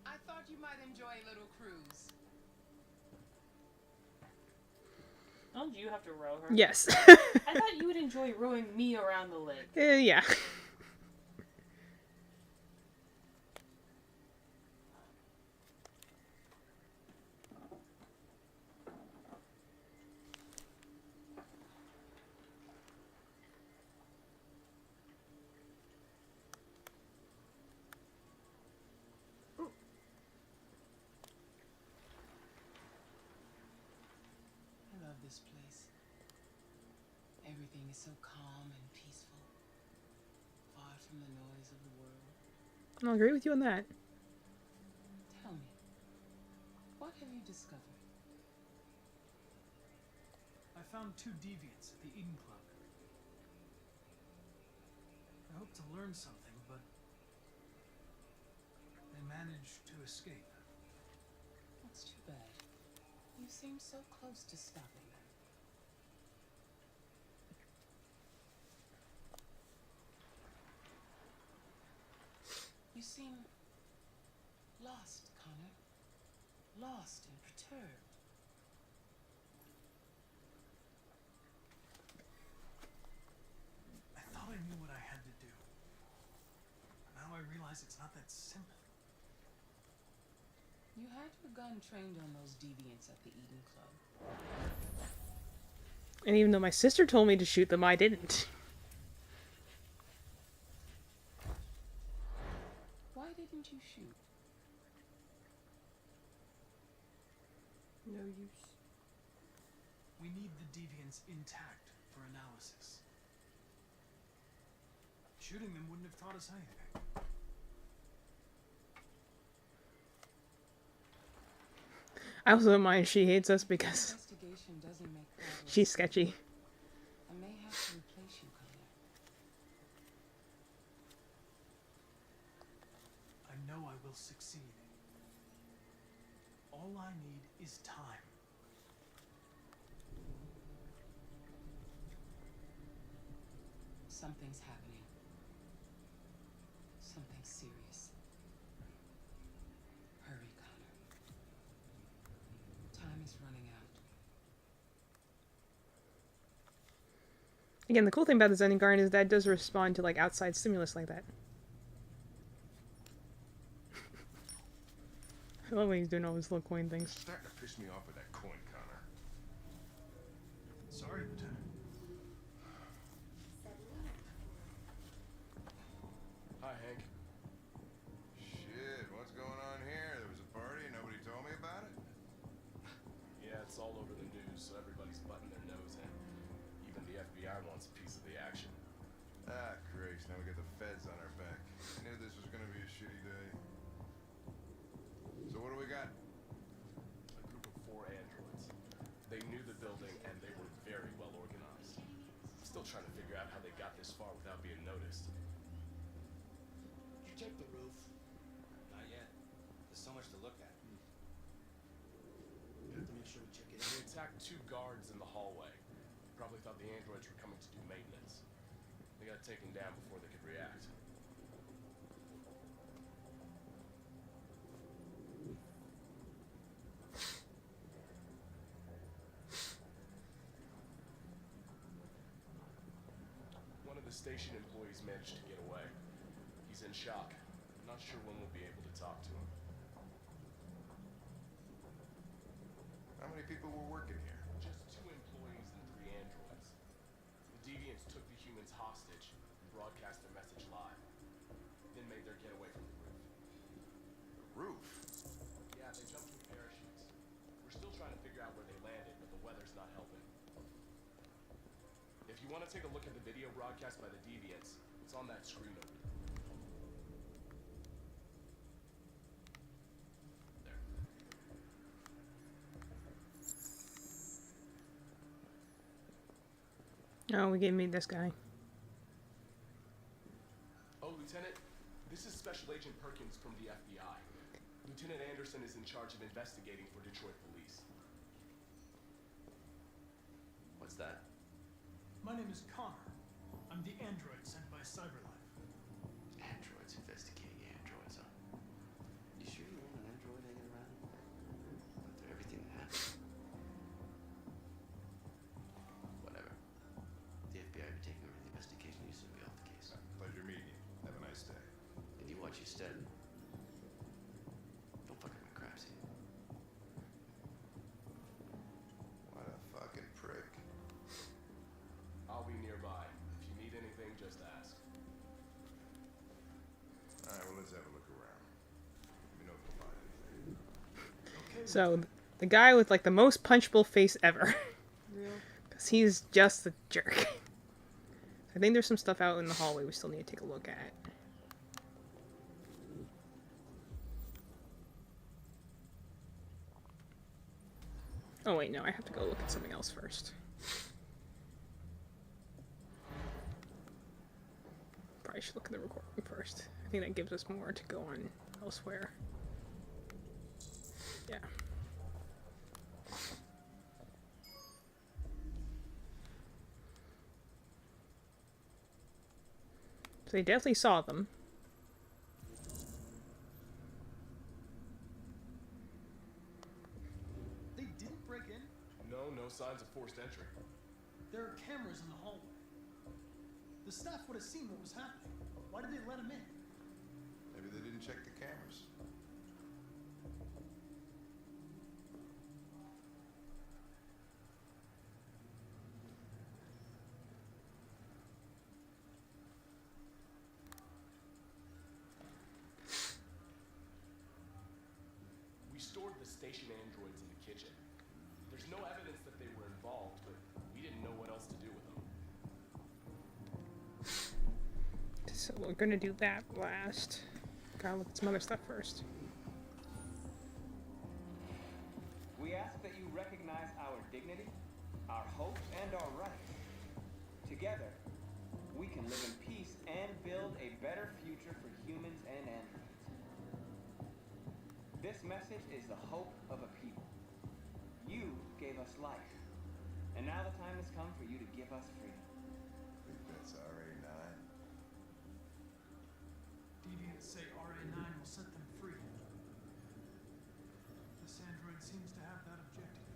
I thought you might enjoy a little cruise. Don't you have to row her? Yes. I thought you would enjoy rowing me around the lake. Yeah. I love this place. Everything is so calm and peaceful, far from the noise of the world. I'll agree with you on that. Tell me, what have you discovered? I found 2 deviants at the Eden Club. I hoped to learn something, but they managed to escape. That's too bad. You seem so close to stopping them. You seem lost, Connor. Lost and perturbed. I thought I knew what I had to do. Now I realize it's not that simple. You had your gun trained on those deviants at the Eden Club. And even though my sister told me to shoot them, I didn't. Why didn't you shoot? No use. We need the deviants intact for analysis. Shooting them wouldn't have taught us anything. I also don't mind she hates us because Investigation doesn't make progress. she's sketchy. I may have to replace you, Connor. I know I will succeed. All I need is time. Something's happening. Something serious. Hurry, Connor. Time is running out. Again, the cool thing about the Zen Garden is that it does respond to like outside stimulus like that. I love when he's doing all his little coin things. It's starting to piss me off with that coin, Connor. Sorry, Lieutenant. Hi, Hank. Shit, what's going on here? There was a party and nobody told me about it? Yeah, it's all over the news, so everybody's butting their nose in. Even the FBI wants a piece of the action. Ah, Christ, now we got the feds on our back. I knew this was gonna be a shitty day. So what do we got? A group of 4 androids. They knew the building and they were very well organized. Still trying to figure out how they got this far without being noticed. You check the roof? Not yet. There's so much to look at. We have to make sure we check it They out. attacked 2 guards in the hallway. Probably thought the androids were coming to do maintenance. They got taken down before they could react. One of the station employees managed to get away. He's in shock. Not sure when we'll be able to talk to him. How many people were working here? Just 2 employees and 3 androids. The deviants took the humans hostage and broadcast their message live. Then made their getaway from the roof. The roof? Yeah, they jumped with parachutes. We're still trying to figure out where they landed, but the weather's not helping. If you want to take a look at the video broadcast by the deviants, it's on that screen over there. Oh, we gave me this guy. Oh, Lieutenant, this is Special Agent Perkins from the FBI. Lieutenant Anderson is in charge of investigating for Detroit police. What's that? My name is Connor. I'm the android sent by CyberLife. Androids investigating androids, huh? You sure you want an android hanging around? After everything that happened? So, the guy with like the most punchable face ever. Real. Because he's just a jerk. I think there's some stuff out in the hallway we still need to take a look at. Oh wait, no, I have to go look at something else first. Probably should look at the recording first. I think that gives us more to go on elsewhere. Yeah. So they definitely saw them. They didn't break in? No signs of forced entry. There are cameras in the hallway. The staff would have seen what was happening. Why did they let him in? Maybe they didn't check the cameras. We stored the station androids in the kitchen. There's no evidence that they were involved, but we didn't know what else to do with them. So we're gonna do that last. Gotta look at some other stuff first. We ask that you recognize our dignity, our hopes, and our rights. Together, we can live in peace and build a better future for humans and androids. This message is the hope of a people. You gave us life, and now the time has come for you to give us freedom. I think that's RA9. Deviants say RA9 will set them free. This android seems to have that objective.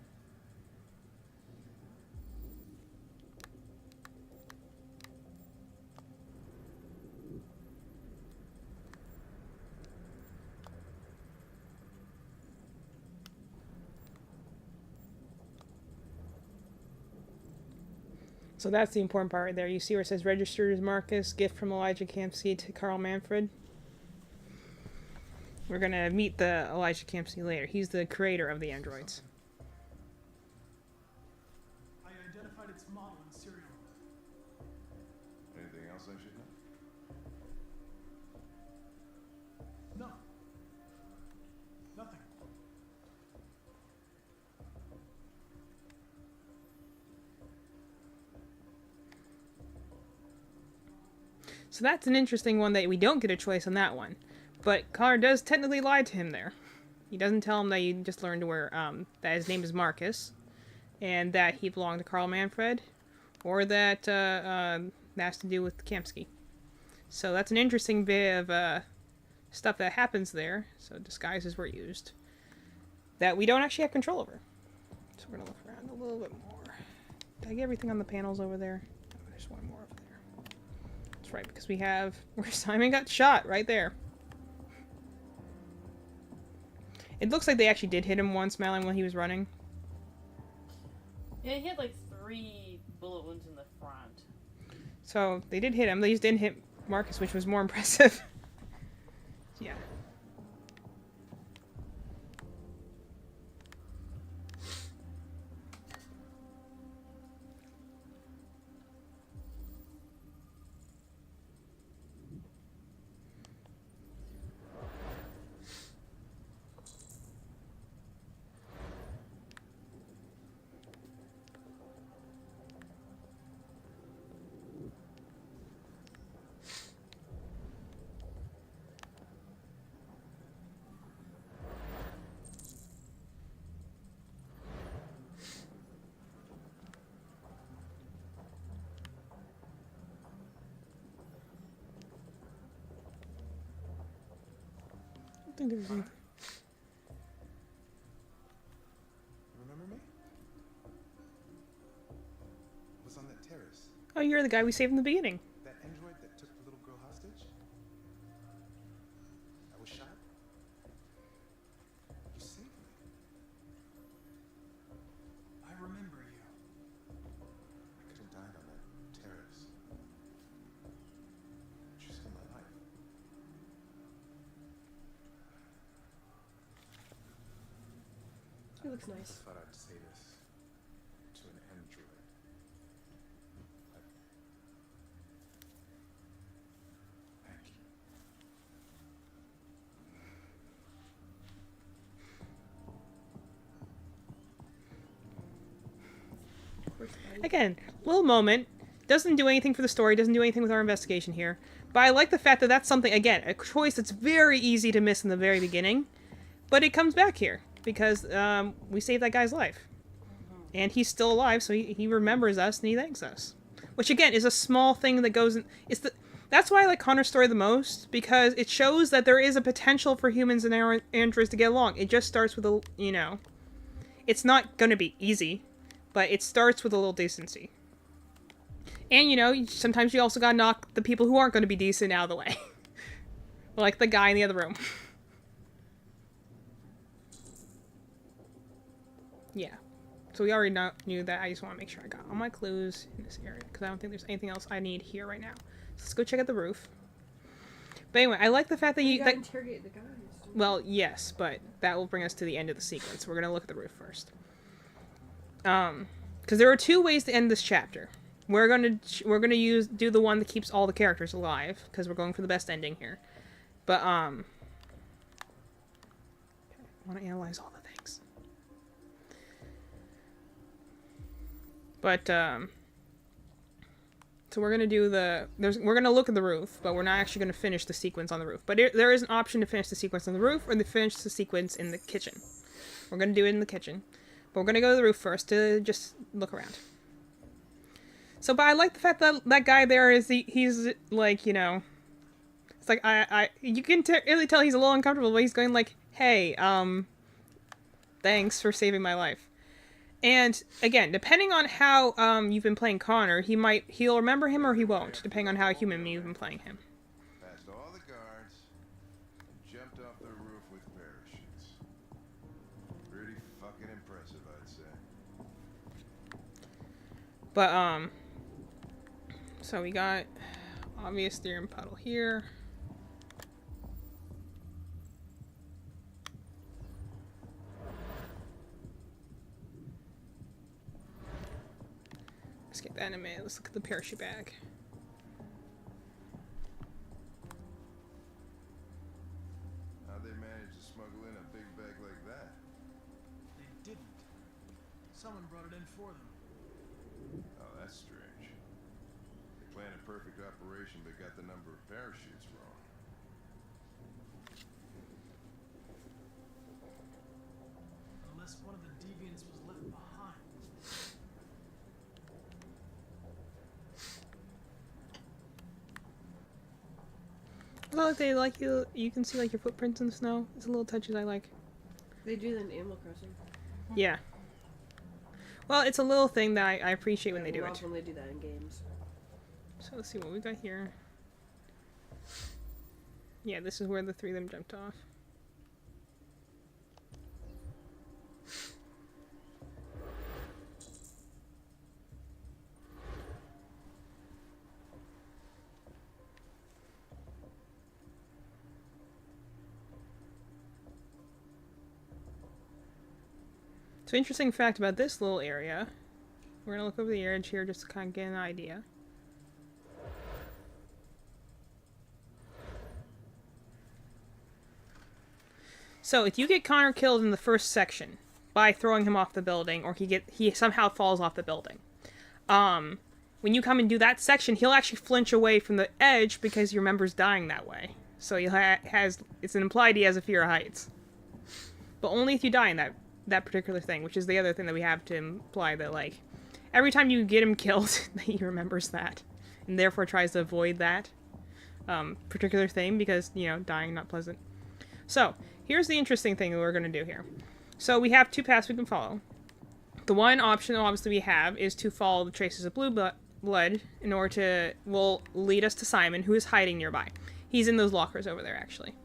So that's the important part right there. You see where it says registered as Marcus, gift from Elijah Campsey to Carl Manfred. We're gonna meet the Elijah Campsey later. He's the creator of the androids. I identified its model and serial number. Anything else I should know? No. Nothing. So that's an interesting one that we don't get a choice on that one. But Connor does technically lie to him there. He doesn't tell him that you just learned where that his name is Marcus, and that he belonged to Carl Manfred, or that that has to do with Kamsky. So that's an interesting bit of stuff that happens there. So disguises were used that we don't actually have control over. So we're gonna look around a little bit more. Did I get everything on the panels over there? Oh, there's one more over there. That's right, because we have where Simon got shot right there. It looks like they actually did hit him once, Malin, when he was running. Yeah, he had like 3 bullet wounds in the front. So they did hit him. They just didn't hit Marcus, which was more impressive. Yeah. I think there was a... Remember me? Was on that terrace. Oh, you're the guy we saved in the beginning. That android that took the little girl hostage? I was shot. You saved me. I remember you. I could have died on that terrace. But you saved my life. He looks nice. I thought I'd say this to an android. Thank you. Again, little moment. Doesn't do anything for the story, doesn't do anything with our investigation here. But I like the fact that that's something, again, a choice that's very easy to miss in the very beginning. But it comes back here, because we saved that guy's life. And he's still alive, so he remembers us and he thanks us. Which, again, is a small thing that goes in... That's why I like Connor's story the most, because it shows that there is a potential for humans and androids to get along. It just starts with a, you know... It's not going to be easy, but it starts with a little decency. And, you know, sometimes you also gotta knock the people who aren't going to be decent out of the way. Like the guy in the other room. Yeah. So we already knew that. I just want to make sure I got all my clues in this area, because I don't think there's anything else I need here right now. So let's go check out the roof. But anyway, I like the fact that you... interrogate the guys. Well, yes, but that will bring us to the end of the sequence. We're going to look at the roof first. Because there are two ways to end this chapter. We're gonna do the one that keeps all the characters alive, because we're going for the best ending here. But I want to analyze all the things. But so we're gonna do we're gonna look at the roof, but we're not actually gonna finish the sequence on the roof. But there is an option to finish the sequence on the roof, or to finish the sequence in the kitchen. We're gonna do it in the kitchen, but we're gonna go to the roof first to just look around. So, but I like the fact that that guy there he's like, you know, it's like, you can really tell he's a little uncomfortable, but he's going like, hey, thanks for saving my life. And, again, depending on how, you've been playing Connor, he'll remember him or he won't, depending on how human you've been playing him. Passed all the guards and jumped off the roof with parachutes. Pretty fucking impressive, I'd say. But, so we got obvious theorem puddle here. Let's get that in a minute. Let's look at the parachute bag. How'd they manage to smuggle in a big bag like that? They didn't. Someone brought it in for them. Oh, that's strange. They planned a perfect operation but got the number of parachutes wrong. Unless one of the deviants was left behind. I like they like you can see like your footprints in the snow. It's a little touches I like. They do that in Animal Crossing. Yeah. Well, it's a little thing that I appreciate when they do I love it. when they do that in games. So let's see what we got here. Yeah, this is where the three of them jumped off. So interesting fact about this little area. We're gonna look over the edge here just to kind of get an idea. So if you get Connor killed in the first section by throwing him off the building, or he somehow falls off the building, when you come and do that section, he'll actually flinch away from the edge because he remembers dying that way. So he it's implied he has a fear of heights, but only if you die in that particular thing, which is the other thing that we have to imply that, like, every time you get him killed, he remembers that, and therefore tries to avoid that particular thing because, you know, dying not pleasant. So here's the interesting thing that we're going to do here. So we have two paths we can follow. The one option, obviously, we have is to follow the traces of blue blood in order will lead us to Simon, who is hiding nearby. He's in those lockers over there, actually.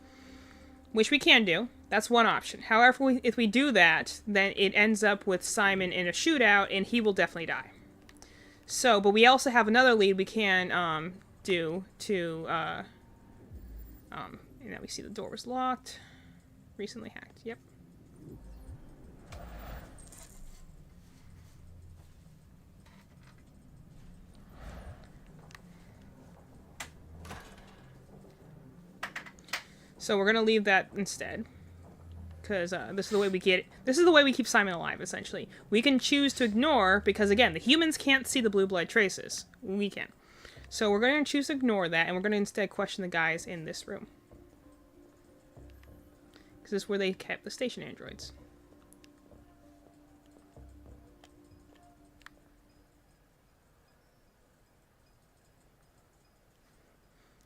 Which we can do. That's one option. However, if we do that, then it ends up with Simon in a shootout, and he will definitely die. So, but we also have another lead we can do to, and now we see the door was locked. Recently hacked. Yep. So we're gonna leave that instead. Because this is the way we get. This is the way we keep Simon alive. Essentially, we can choose to ignore because again, the humans can't see the blue blood traces. We can. So we're going to choose to ignore that, and we're going to instead question the guys in this room. Because this is where they kept the station androids.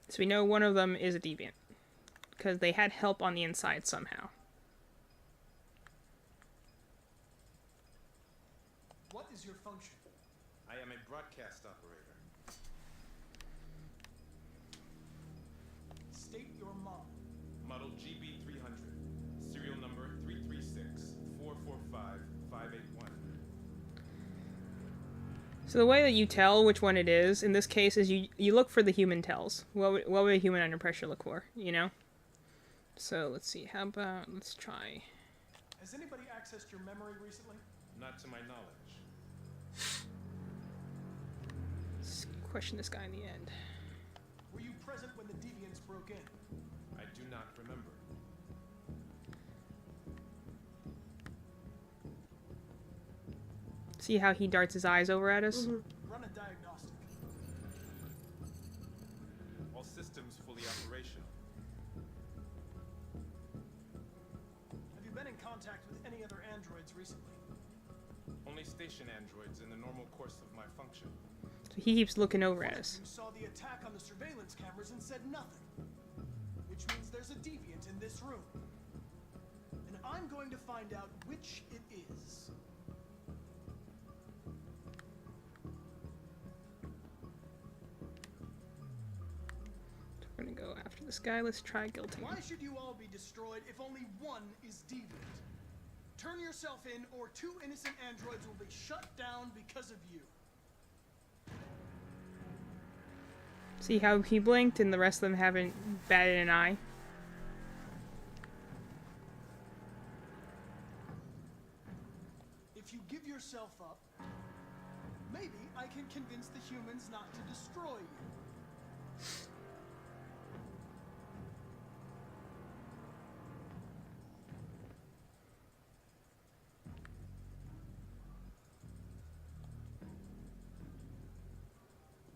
So we know one of them is a deviant. Because they had help on the inside somehow. What is your function? I am a broadcast operator. State your model. Model GB300. Serial number 336-445-581. So the way that you tell which one it is, in this case, is you look for the human tells. What would a human under pressure look for, you know? So let's see, how about, let's try. Has anybody accessed your memory recently? Not to my knowledge. Let's question this guy in the end. Were you present when the deviants broke in? I do not remember. See how he darts his eyes over at us? Run a diagnostic. All systems fully operational. Have you been in contact with any other androids recently? Only station androids in the normal course of my function. So he keeps looking over at us. You saw the attack on the surveillance cameras and said nothing. Which means there's a deviant in this room. And I'm going to find out which it is. We're gonna go after this guy. Let's try guilting him. Why should you all be destroyed if only one is deviant? Turn yourself in, or 2 innocent androids will be shut down because of you. See how he blinked and the rest of them haven't batted an eye? If you give yourself up, maybe I can convince the humans not to destroy you.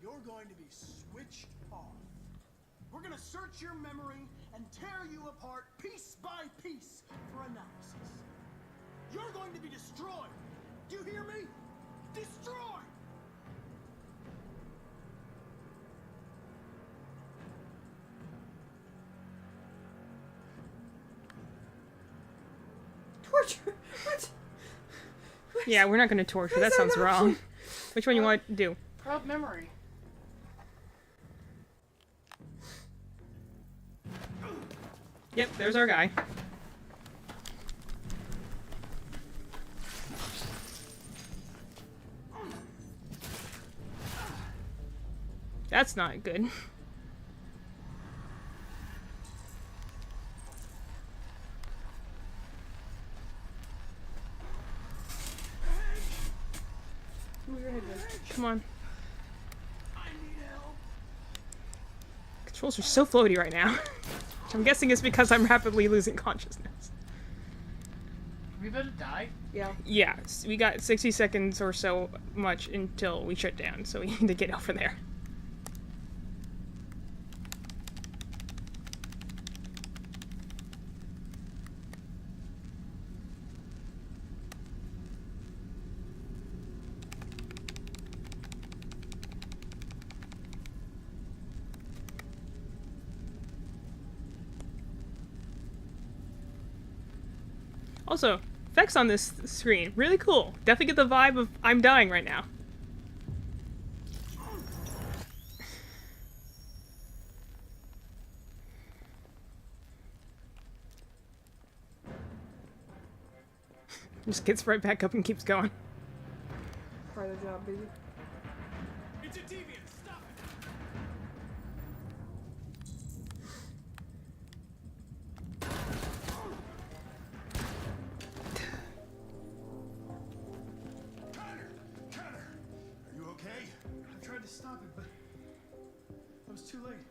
You're going to be switched off. We're going to search your memory and tear you apart piece by piece for analysis. You're going to be destroyed. Do you hear me? Destroyed! Torture? What? Yeah, we're not gonna torture. That sounds wrong. Which one you want to do? Probe memory. Yep, there's our guy. That's not good. Move your head, man. Come on. Controls are so floaty right now. Which I'm guessing is because I'm rapidly losing consciousness. We better die? Yeah. Yeah, we got 60 seconds or so much until we shut down, so we need to get over there. Also, effects on this screen, really cool. Definitely get the vibe of I'm dying right now. Just gets right back up and keeps going. Part of the job, baby. It's a deviant. Stop it. Connor! Are you okay? I tried to stop it, but I was too late.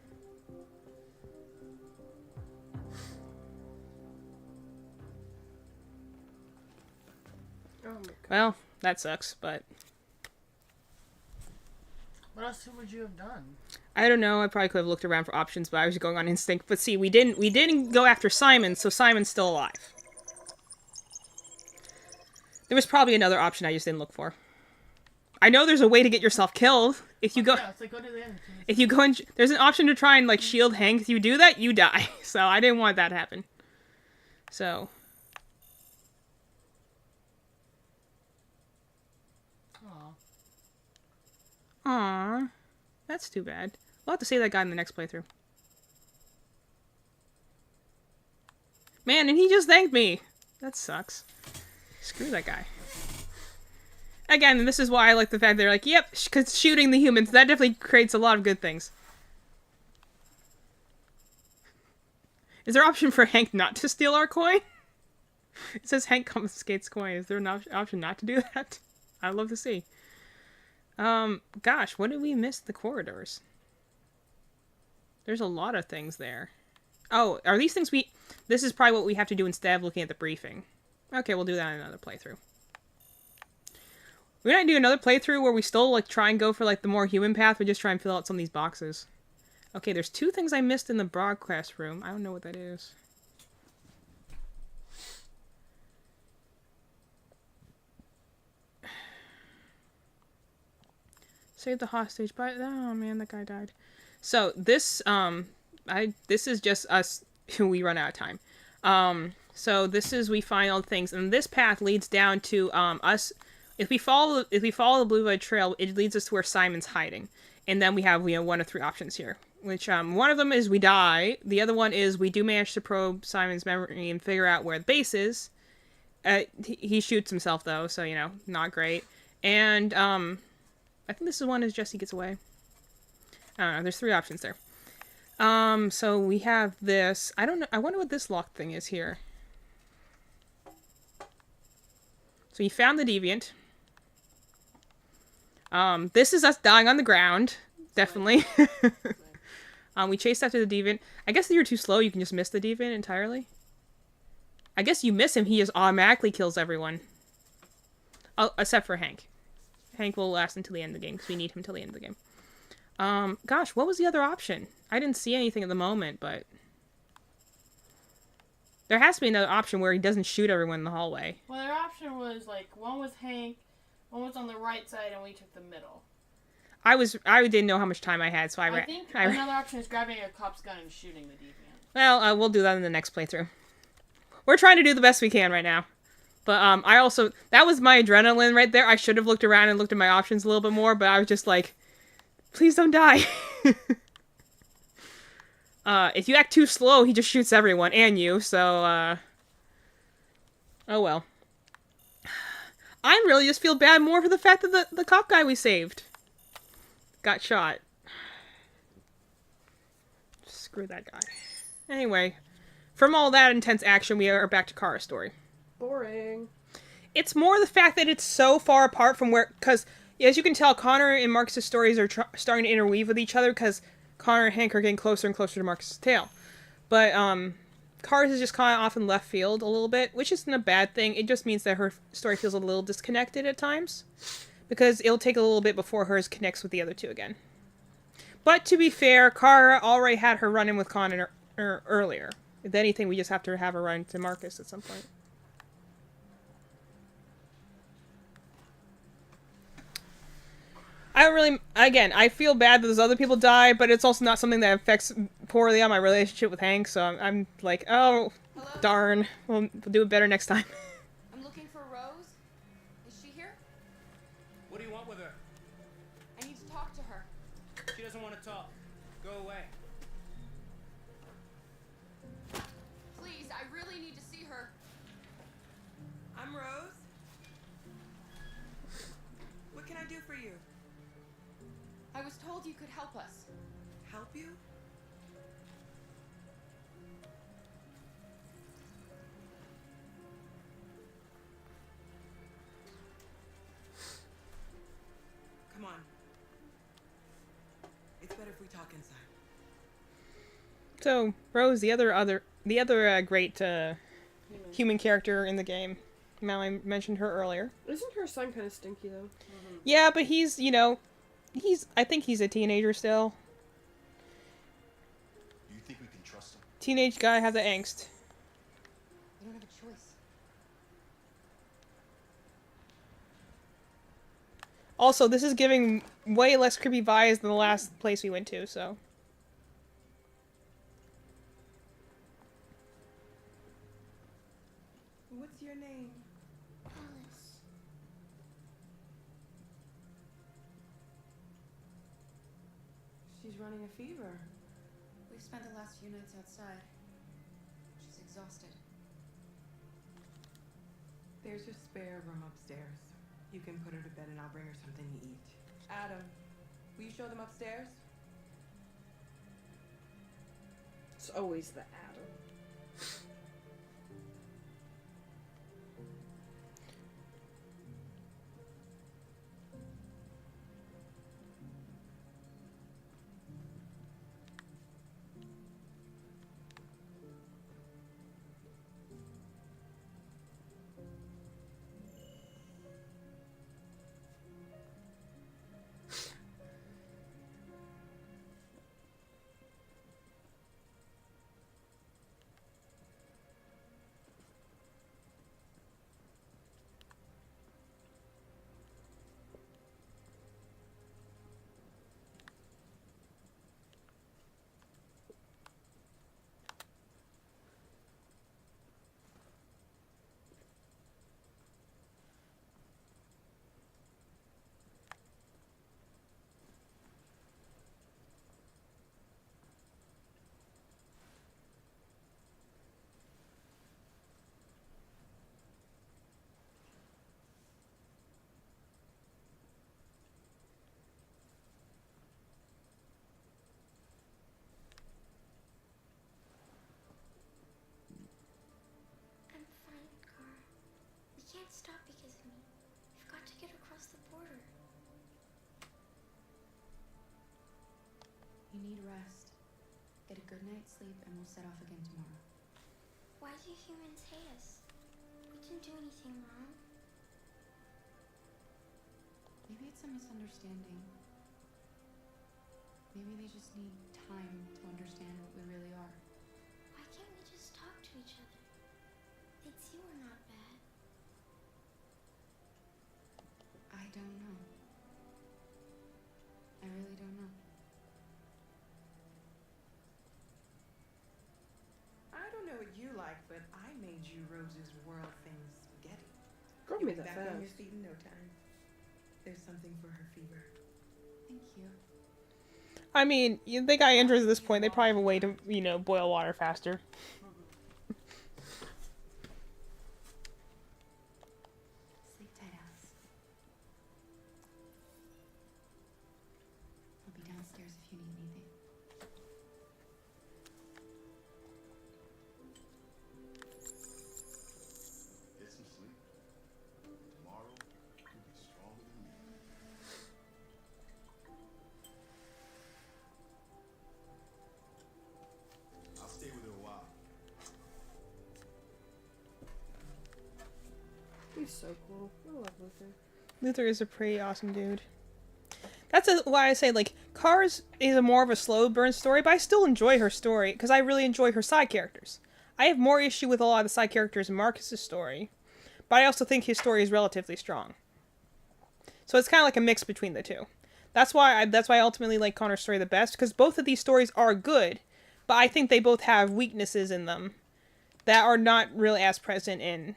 Oh my god. Well, that sucks, but What else would you have done? I don't know. I probably could have looked around for options, but I was going on instinct. But see, we didn't go after Simon, so Simon's still alive. There was probably another option I just didn't look for. I know there's a way to get yourself killed. If you go, Yeah, it's like go to the end. if you go and there's an option to try and like shield Hank. If you do that, you die. So I didn't want that to happen. So Aww. That's too bad. We'll have to save that guy in the next playthrough. Man, and he just thanked me! That sucks. Screw that guy. Again, this is why I like the fact they're like, yep, because shooting the humans, that definitely creates a lot of good things. Is there an option for Hank not to steal our coin? It says Hank confiscates coin. Is there an option not to do that? I'd love to see. Gosh, what did we miss? The corridors. There's a lot of things there. Oh, are these things this is probably what we have to do instead of looking at the briefing. Okay, we'll do that in another playthrough. We're gonna do another playthrough where we still, like, try and go for, like, the more human path, but just try and fill out some of these boxes. Okay, there's 2 things I missed in the broadcast room. I don't know what that is. Save the hostage, but oh man, that guy died. So this this is just us we run out of time. So this is we find all the things, and this path leads down to us. If we follow the Blue Void Trail, it leads us to where Simon's hiding, and then we have 1 of 3 options here. Which one of them is we die. The other one is we do manage to probe Simon's memory and figure out where the base is. He shoots himself though, so not great. And I think this is one as Jesse gets away. I don't know. There's 3 options there. So we have this. I don't know. I wonder what this locked thing is here. So you found the deviant. This is us dying on the ground. Definitely. We chased after the deviant. I guess if you're too slow, you can just miss the deviant entirely. I guess you miss him, he just automatically kills everyone. Oh, except for Hank. Hank will last until the end of the game, because we need him till the end of the game. Gosh, what was the other option? I didn't see anything at the moment, but there has to be another option where he doesn't shoot everyone in the hallway. Well, their option was, like, one was Hank, one was on the right side, and we took the middle. I didn't know how much time I had, so I think another option is grabbing a cop's gun and shooting the deviant. Well, we'll do that in the next playthrough. We're trying to do the best we can right now. But, I also... That was my adrenaline right there. I should have looked around and looked at my options a little bit more, but I was just like, please don't die. If you act too slow, he just shoots everyone, and you, so, oh well. I really just feel bad more for the fact that the cop guy we saved got shot. Screw that guy. Anyway, from all that intense action, we are back to Kara's story. Boring. It's more the fact that it's so far apart from where... Because, as you can tell, Connor and Marcus' stories are starting to interweave with each other, because Connor and Hank are getting closer and closer to Marcus' tale. But, Kara's is just kind of off in left field a little bit, which isn't a bad thing. It just means that her story feels a little disconnected at times. Because it'll take a little bit before hers connects with the other two again. But to be fair, Kara already had her run-in with Connor earlier. If anything, we just have to have her run to Marcus at some point. I don't really... Again, I feel bad that those other people die, but it's also not something that affects poorly on my relationship with Hank, so I'm like, oh, hello? Darn. We'll do it better next time. I'm looking for Rose. Is she here? What do you want with her? I need to talk to her. She doesn't want to talk. Go away. Please, I really need to see her. I'm Rose. What can I do for you? I was told you could help us. Help you? Come on. It's better if we talk inside. So, Rose, the other great human character in the game. Mallory mentioned her earlier. Isn't her son kind of stinky though? Yeah, but he's, you know, I think he's a teenager still. Do you think we can trust him? Teenage guy have the angst. We don't have a choice. Also, this is giving way less creepy vibes than the last place we went to, so. What's your name? Alice. She's running a fever. We've spent the last few nights outside. She's exhausted. There's a spare room upstairs. You can put her to bed and I'll bring her something to eat. Adam, will you show them upstairs? It's always the Adam. I'm fine, Gar. We can't stop because of me. We've got to get across the border. You need rest. Get a good night's sleep and we'll set off again tomorrow. Why do humans hate us? We didn't do anything wrong. Maybe it's a misunderstanding. Maybe they just need time to understand what we really are. Why can't we just talk to each other? They'd see we're not bad. I don't know. I really don't know. I don't know what you like, but I made you Rose's world famous spaghetti. Girl You'll made be that back on your fast. feet in no time. There's something for her fever. Thank you. I mean, you think I enters at this point, they probably have a way to, you know, boil water faster. Sleep tight, Alice. I'll be downstairs if you need anything. Get some sleep. Tomorrow, you'll be stronger than me. I'll stay with her a while. He's so cool. I love Luther. Luther is a pretty awesome dude. That's why I say, like, Cars is a more of a slow burn story, but I still enjoy her story, because I really enjoy her side characters. I have more issue with a lot of the side characters in Marcus's story, but I also think his story is relatively strong. So it's kind of like a mix between the two. That's why I ultimately like Connor's story the best, because both of these stories are good, but I think they both have weaknesses in them that are not really as present in,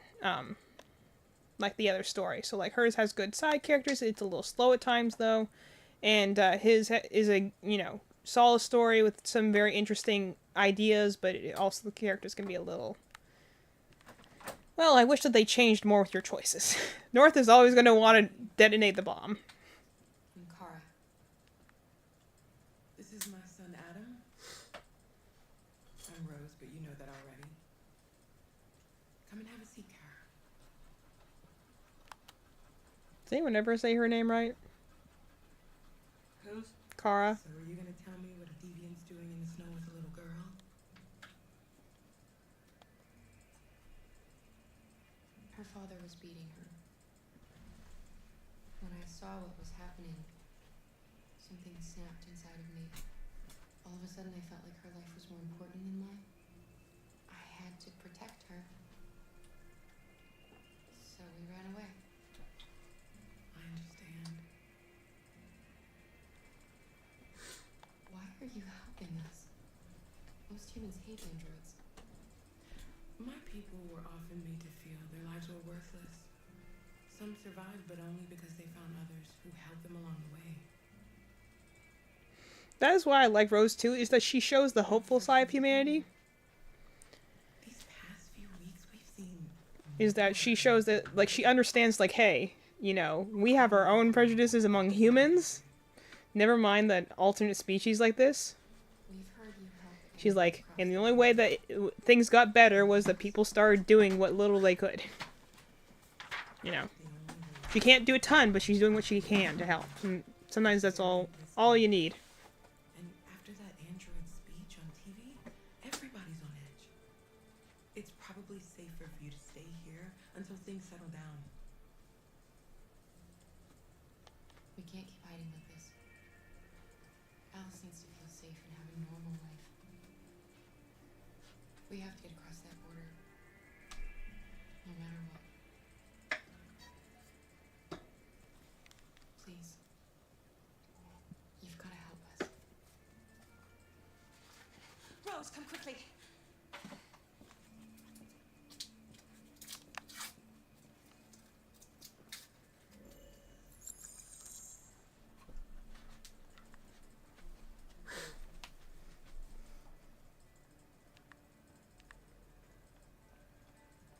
like the other story. So like hers has good side characters, it's a little slow at times though, and his is a, you know, solid story with some very interesting ideas, but also the characters can be a little... Well, I wish that they changed more with your choices. North is always going to want to detonate the bomb. I'm Kara. This is my son Adam. I'm Rose, but you know that already. Come and have a seat, Kara. Does anyone ever say her name right? Who's? Kara. So are you gonna tell me what a deviant's doing in the snow with a little girl? Her father was beating her. When I saw what was happening, something snapped inside of me. All of a sudden, I felt like her life was more important than mine. I had to protect her. So we ran away. I understand. Why are you helping us? Most humans hate androids. My people were often made to feel their lives were worthless. Some survived, but only because they found others who helped them along the way. That is why I like Rose too, is that she shows the hopeful side of humanity. These past few weeks, we've seen. Is that she shows that, like, she understands, like, hey, you know, we have our own prejudices among humans. Never mind that alternate species like this. We've heard you help. She's like, and the only way that things got better was that people started doing what little they could. You know. She can't do a ton, but she's doing what she can to help. And sometimes that's all you need. And after that android speech on TV, everybody's on edge. It's probably safer for you to stay here until things settle down. We can't keep hiding like this. Alice needs to feel safe and have a normal life. We have to get across that border. No matter what. Please. You've got to help us. Rose, come quickly.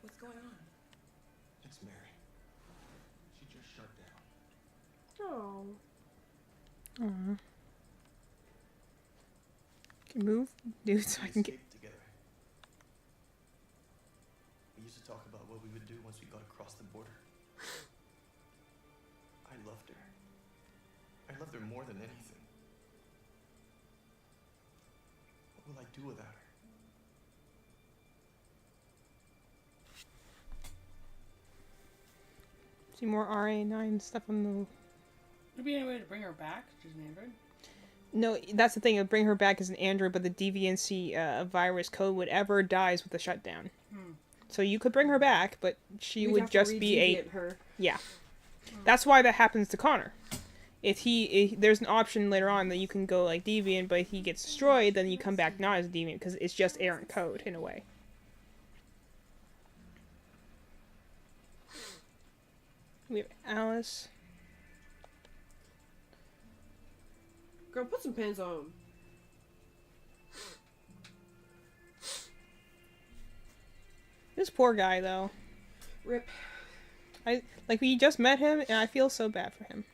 What's going on? It's Mary. She just shut down. Oh. Aww. Can you move, dude, so I can get. escaped together. We used to talk about what we would do once we got across the border. I loved her. I loved her more than anything. What will I do without her? See more RA9 stuff on the. Would there be any way to bring her back? She's an android. No, that's the thing. It would bring her back as an android, but the deviancy virus code would ever dies with the shutdown. Hmm. So you could bring her back, but she We'd would have to just be a. redeviant her. Yeah. That's why that happens to Connor. If there's an option later on that you can go like deviant, but if he gets destroyed, then you come back not as deviant because it's just errant code in a way. We have Alice. Girl, put some pants on. This poor guy though. Rip. We just met him and I feel so bad for him.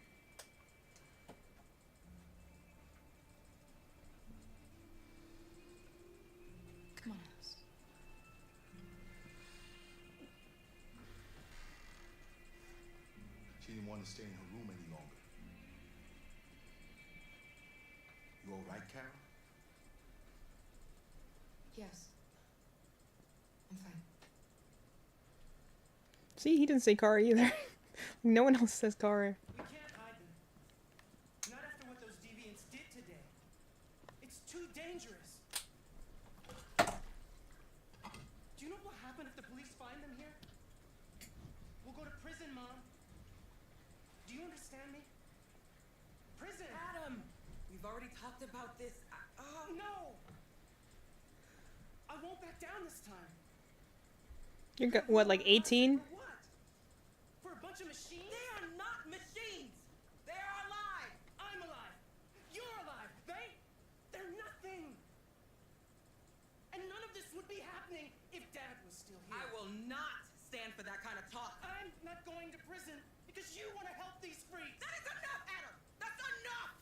Come on, Alice. She didn't want to stay in her room any longer. You all right, Carol? Yes. I'm fine. See, he didn't say Kara either. No one else says Kara. We can't hide them. Not after what those deviants did today. It's too dangerous. Do you know what will happen if the police find them here? We'll go to prison, Mom. Do you understand me? Prison! Adam! We've already talked about this. No! I won't back down this time. You're what, like 18? What? For a bunch of machines? They are not machines! They are alive! I'm alive! You're alive! They're nothing! And none of this would be happening if Dad was still here. I will not stand for that kind of talk. I'm not going to prison because you want to help these freaks! That is enough, Adam! That's enough!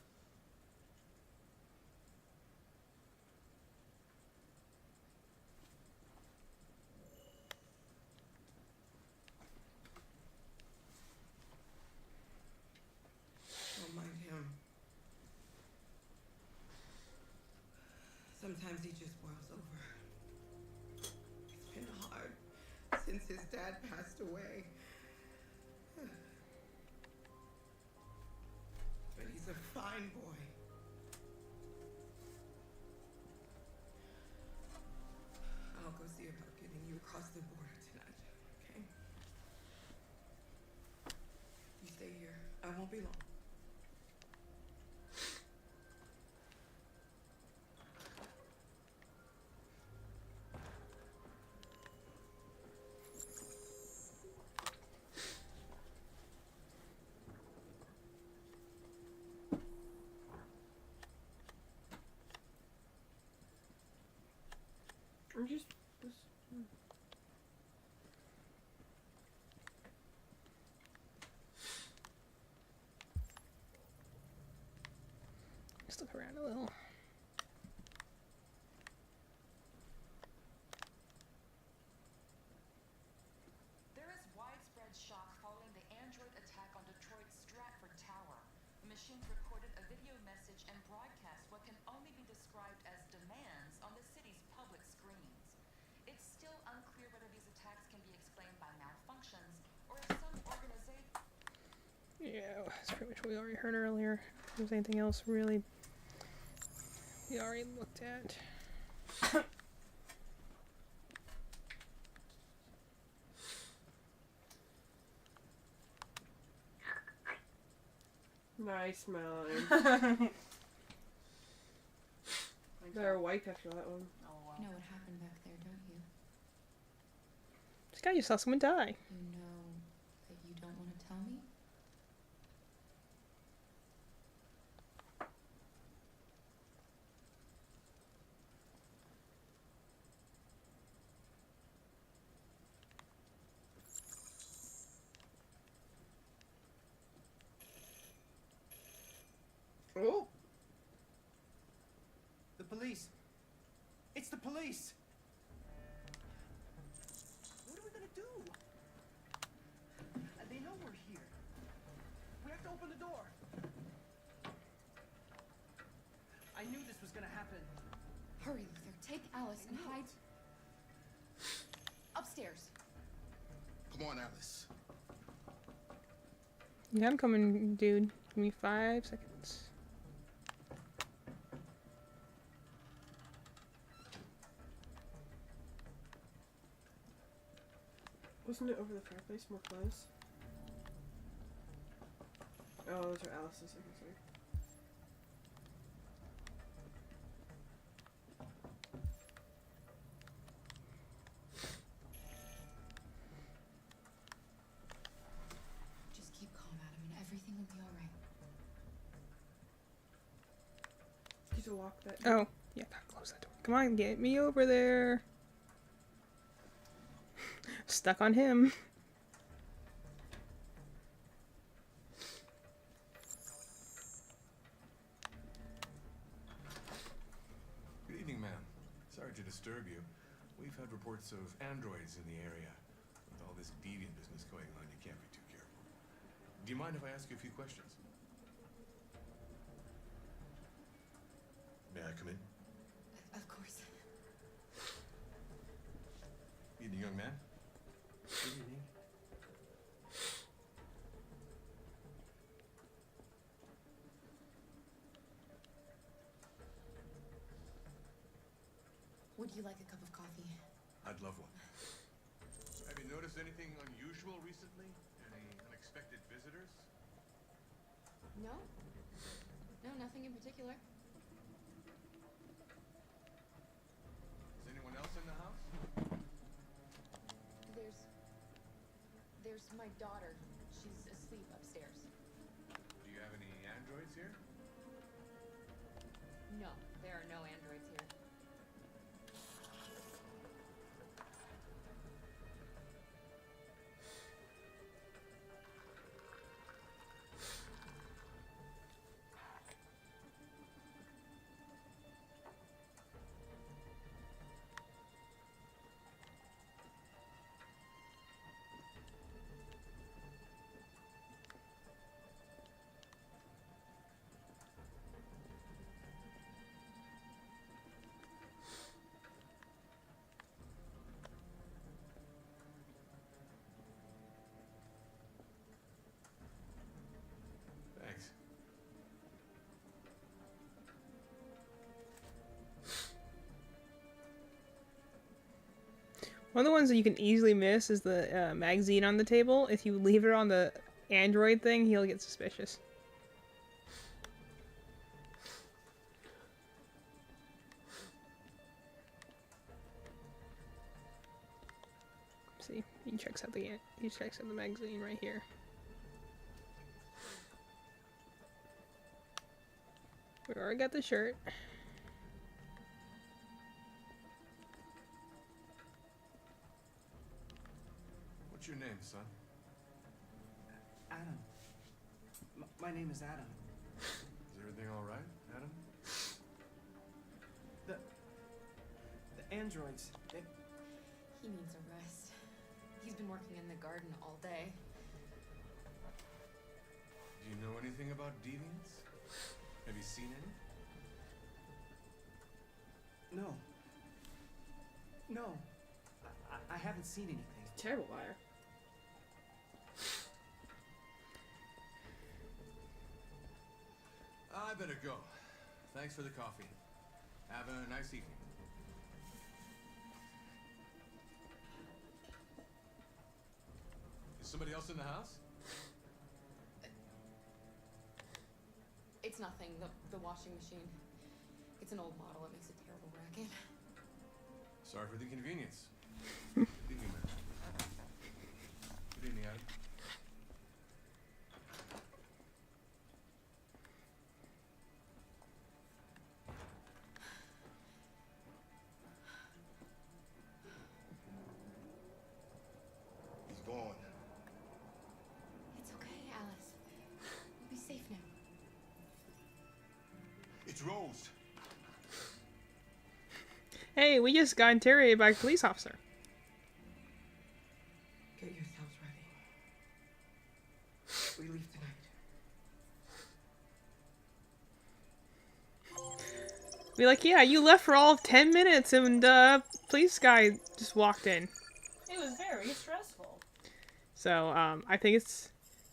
since his dad passed away. But he's a fine boy. I'll go see about getting you across the border tonight, okay? You stay here. I won't be long. I'm just this. Just look around a little. There is widespread shock following the android attack on Detroit's Stratford Tower. The machines recorded a video message and broadcast what can only be described as demands on the city's public screens. It's still unclear whether these attacks can be explained by malfunctions or if some organization... Yeah, that's pretty much what we already heard earlier. If there's anything else really we already looked at. Nice mine. Better wipe after that one. Oh wow. You know what happened back there, don't you? This guy just saw someone die. You know that you don't want to tell me? Oh! The police. It's the police. What are we gonna do? They know we're here. We have to open the door. I knew this was gonna happen. Hurry, Luther. Take Alice and hide... upstairs. Come on, Alice. Yeah, I'm coming, dude. Give me 5 seconds. Wasn't it over the fireplace? More clothes? Oh, those are Alice's, I can see. Just keep calm, Adam, and everything will be alright. Did you lock that? Oh, yeah, gotta close that door. Come on, get me over there. Stuck on him. Good evening, ma'am. Sorry to disturb you. We've had reports of androids in the area. With all this deviant business going on, you can't be too careful. Do you mind if I ask you a few questions? May I come in? Of course. Evening, young man. Good evening. Would you like a cup of coffee? I'd love one. Have you noticed anything unusual recently? Any unexpected visitors? No? No, nothing in particular. Is anyone else in the house? There's my daughter. She's asleep upstairs. Do you have any androids here? No, there are no androids here. One of the ones that you can easily miss is the magazine on the table. If you leave it on the android thing, he'll get suspicious. See, he checks out the magazine right here. We already got the shirt. What's your name, son? Adam. My name is Adam. Is everything all right, Adam? The androids, they... He needs a rest. He's been working in the garden all day. Do you know anything about deviants? Have you seen any? No. No. I haven't seen anything. Terrible liar. I better go. Thanks for the coffee. Have a nice evening. Is somebody else in the house? It's nothing. The washing machine. It's an old model. It makes a terrible racket. Sorry for the inconvenience. Good evening, man. Good evening, Adam. He's gone. It's okay, Alice. You'll be safe now. It's Rose. Hey, we just got interrogated by a police officer. Get yourselves ready. We leave tonight. Be like, yeah, you left for all of 10 minutes and police guy just walked in. It was very stressful. So, I think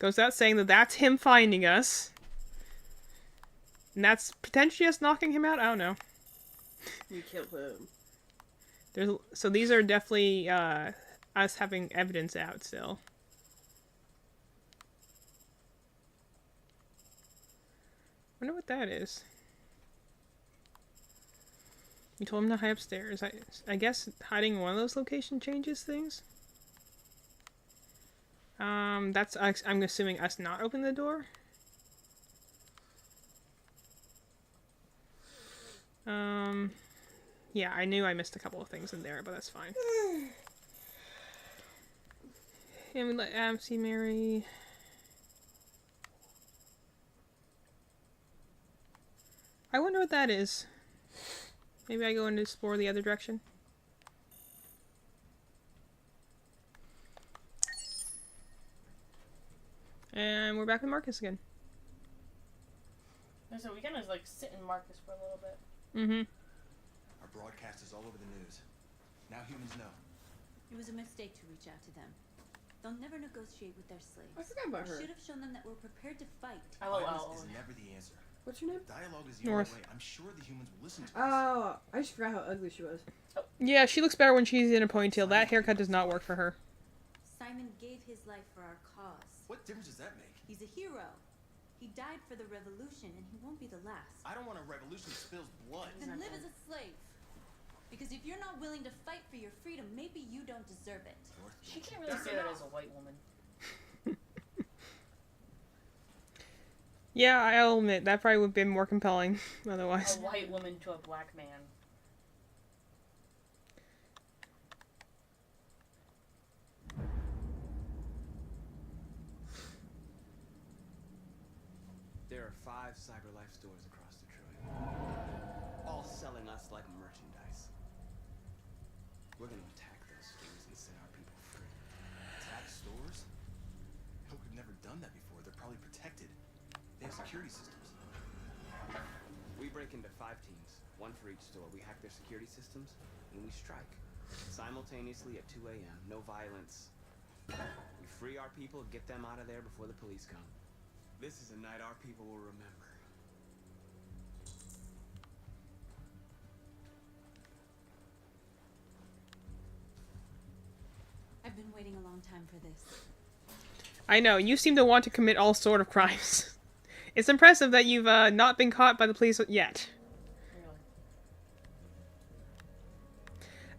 goes without saying that that's him finding us. And that's potentially us knocking him out? I don't know. We killed him. So these are definitely us having evidence out still. Wonder what that is. You told him to hide upstairs. I guess hiding in one of those locations changes things. That's I'm assuming us not opening the door. Yeah, I knew I missed a couple of things in there, but that's fine. And we let Adam see Mary. I wonder what that is. Maybe I go and explore the other direction. And we're back with Marcus again. So we kind of like sit in Marcus for a little bit. Mm-hmm. Our broadcast is all over the news. Now humans know. It was a mistake to reach out to them. They'll never negotiate with their slaves. I forgot about her. We should have shown them that we're prepared to fight. Violence is never the answer. What's your name? Dialogue is the North. only way. I'm sure the humans will listen to us. Oh, I just forgot how ugly she was. Yeah, she looks better when she's in a ponytail. That haircut does not work for her. Simon gave his life for our cause. What difference does that make? He's a hero. He died for the revolution, and he won't be the last. I don't want a revolution that spills blood. Then live as a slave. Because if you're not willing to fight for your freedom, maybe you don't deserve it. She can't really say that as a white woman. Yeah, I'll admit, that probably would have been more compelling otherwise. A white woman to a black man. There are 5 CyberLife stores across Detroit, all selling us like merchandise. We're gonna attack those stores and set our people free. Attack stores? Hell, we've never done that before. They're probably protected. They have security systems. We break into 5 teams, 1 for each store. We hack their security systems, and we strike. Simultaneously at 2 a.m., no violence. We free our people, get them out of there before the police come. This is a night our people will remember. waiting a long time for this. I know, you seem to want to commit all sort of crimes. It's impressive that you've not been caught by the police yet.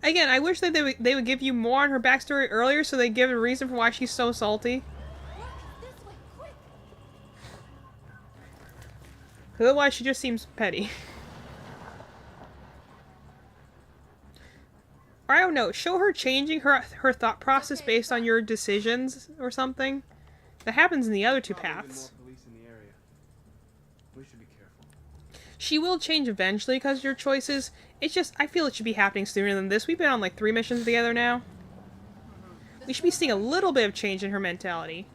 Again, I wish that they would give you more on her backstory earlier so they give a reason for why she's so salty. Otherwise, she just seems petty. Or I don't know, show her changing her thought process based on your decisions or something. That happens in the other two paths. More police in the area. We should be careful. She will change eventually because of your choices. It's just, I feel it should be happening sooner than this. We've been on like 3 missions together now. We should be seeing a little bit of change in her mentality.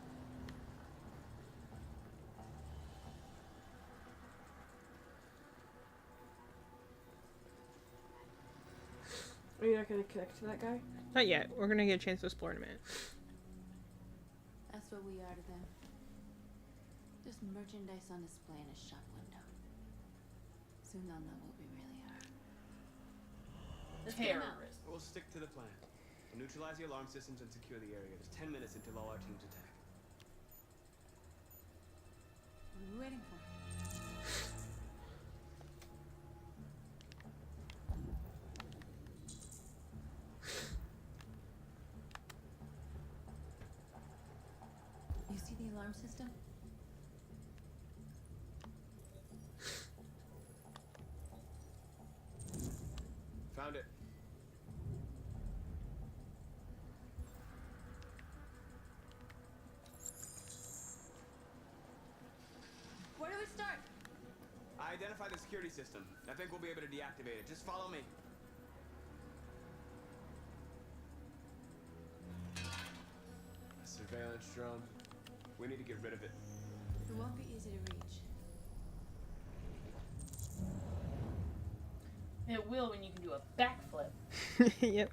Are you not going to connect to that guy? Not yet. We're going to get a chance to explore in a minute. That's what we are to them. Just merchandise on display in a shop window. Soon they'll know what we really are. Let's get 'em out. We'll stick to the plan. We'll neutralize the alarm systems and secure the area. There's 10 minutes until all our teams attack. What are we waiting for? You see the alarm system? Found it. Where do we start? I identified the security system. I think we'll be able to deactivate it. Just follow me. A surveillance drone. We need to get rid of it. It won't be easy to reach. It will when you can do a backflip. Yep.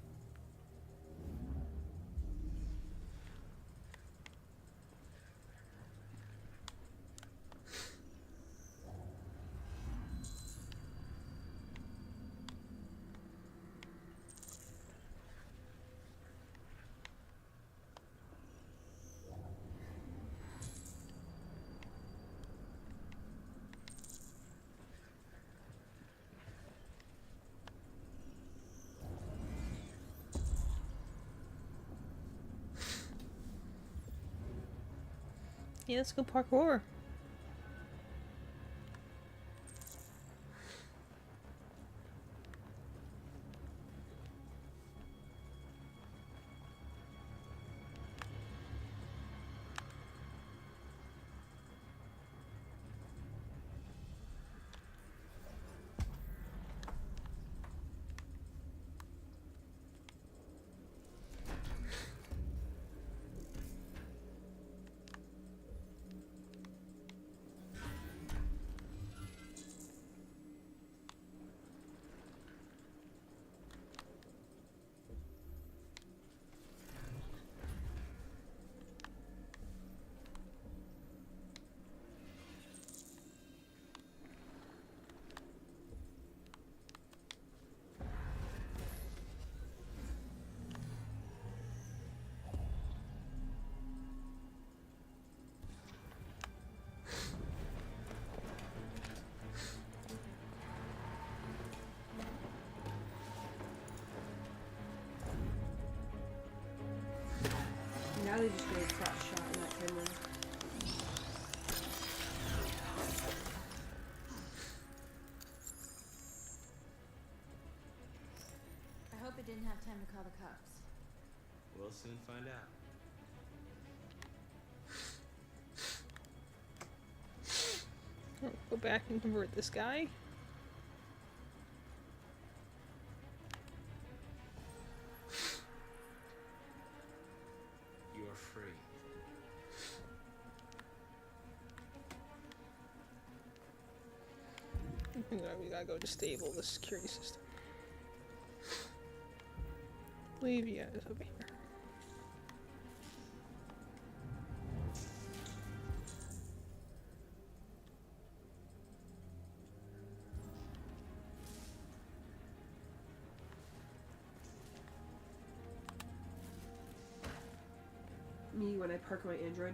Yeah, let's go parkour. Now they just get a crotch shot in that camera. I hope it didn't have time to call the cops. We'll soon find out. Go back and convert this guy. You're free. We gotta go disable the security system. Leave you guys over here. me when I park my Android?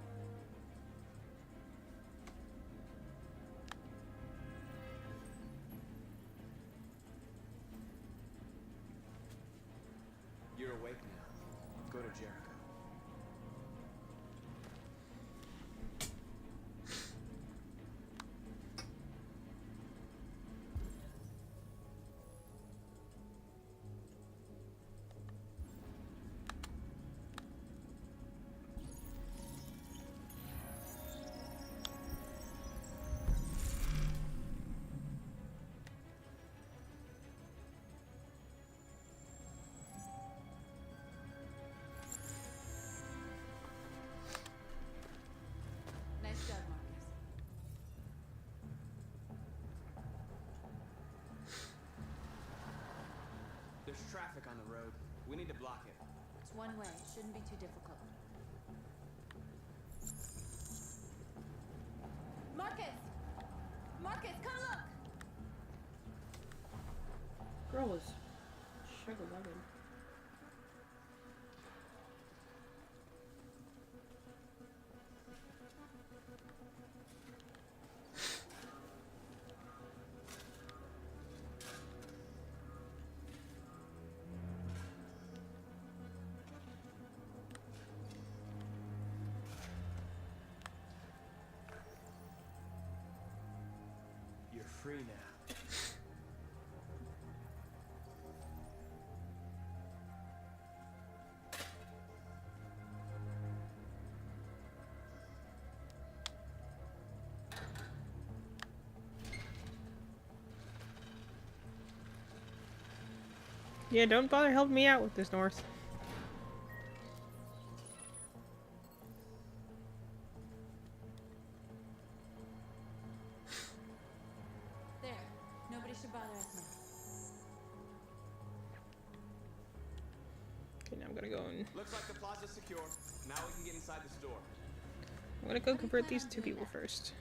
You're awake now. Go to Jericho. Nice job, Marcus. There's traffic on the road. We need to block it. It's one way. Shouldn't be too difficult. Marcus! Marcus, come look! Girl is sugar loving. You're free now. Yeah, don't bother helping me out with this, North. There. Nobody should bother us now. Okay, now I'm gonna go and Looks like the plaza's secure. Now we can get inside the store. I'm gonna go convert these two people first.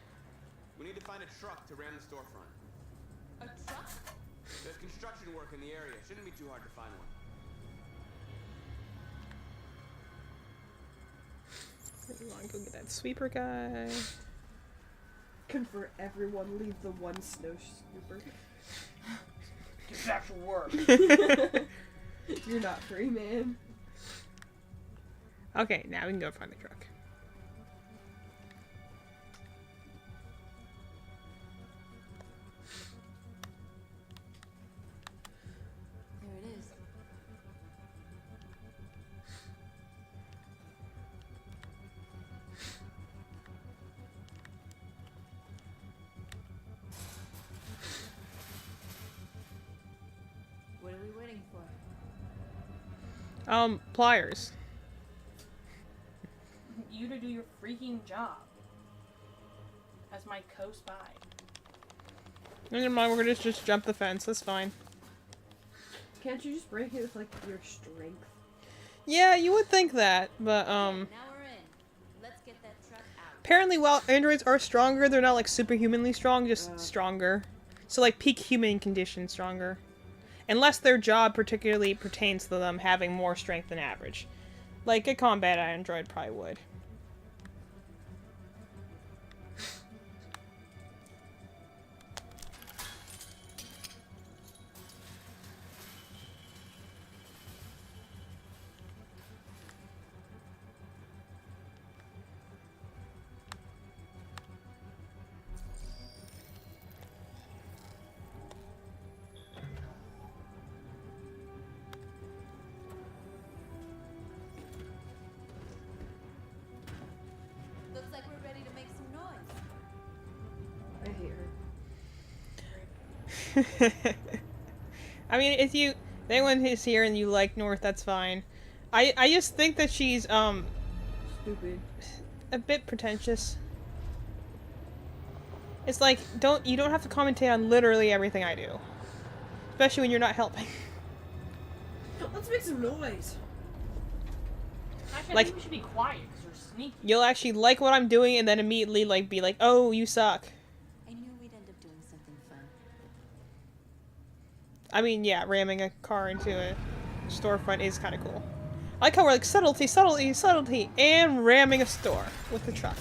We need to find a truck to ram the storefront. A truck? There's construction work in the area. Shouldn't be too hard to find one. You wanna go get that sweeper guy? Convert everyone, leave the one snow scooper. It's actual work. You're not free, man. Okay, now we can go find the truck. There it is. What are we waiting for? Pliers. You to do your freaking job. As my co-spy. Never mind, we're gonna just jump the fence. That's fine. Can't you just break it with, like, your strength? Yeah, you would think that, but, Now we're in. Let's get that truck out. apparently while androids are stronger, they're not, like, superhumanly strong, just stronger. So, like, peak human condition stronger. Unless their job particularly pertains to them having more strength than average. Like, a combat android probably would. Looks like we're ready to make some noise. I hate her. I mean, if anyone is here and you like North, that's fine. I just think that she's, stupid. A bit pretentious. It's like, you don't have to commentate on literally everything I do. Especially when you're not helping. Let's make some noise. Actually, Like- I think we should be quiet because we're sneaky. You'll actually like what I'm doing and then immediately, like, be like, oh, you suck. I knew we'd end up doing something fun. I mean, yeah, ramming a car into a storefront is kind of cool. I like how we're like, subtlety, subtlety, subtlety, and ramming a store with the truck.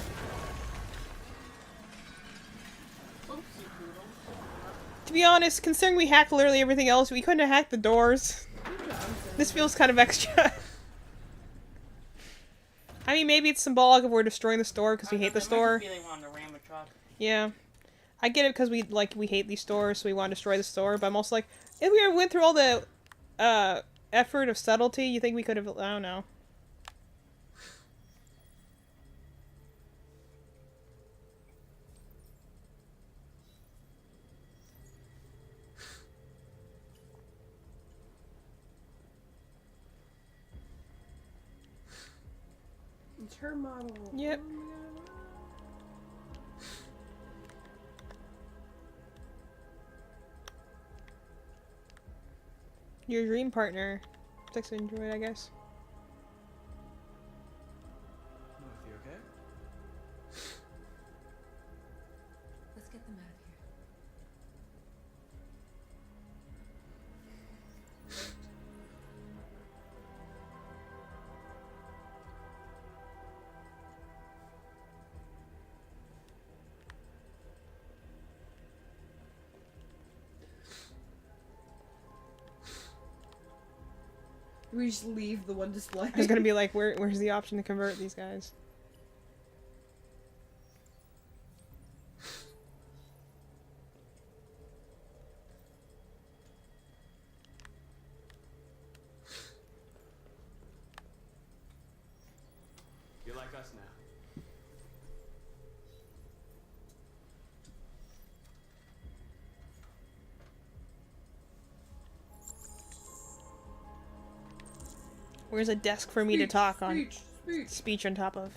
To be honest, considering we hacked literally everything else, we couldn't have hacked the doors. This feels kind of extra. I mean, maybe it's symbolic of we're destroying the store because we hate the store. Yeah. I get it because we hate these stores, so we want to destroy the store, but I'm also like, if we went through all the effort of subtlety, you think we could have, I don't know. It's her model. Yep. Your dream partner. Sex android, I guess. Martha, you okay? Let's get them out of here. We just leave the one display. I was gonna be like, where's the option to convert these guys? You're like us now. Where's a desk for me to talk on? Speech. Speech on top of.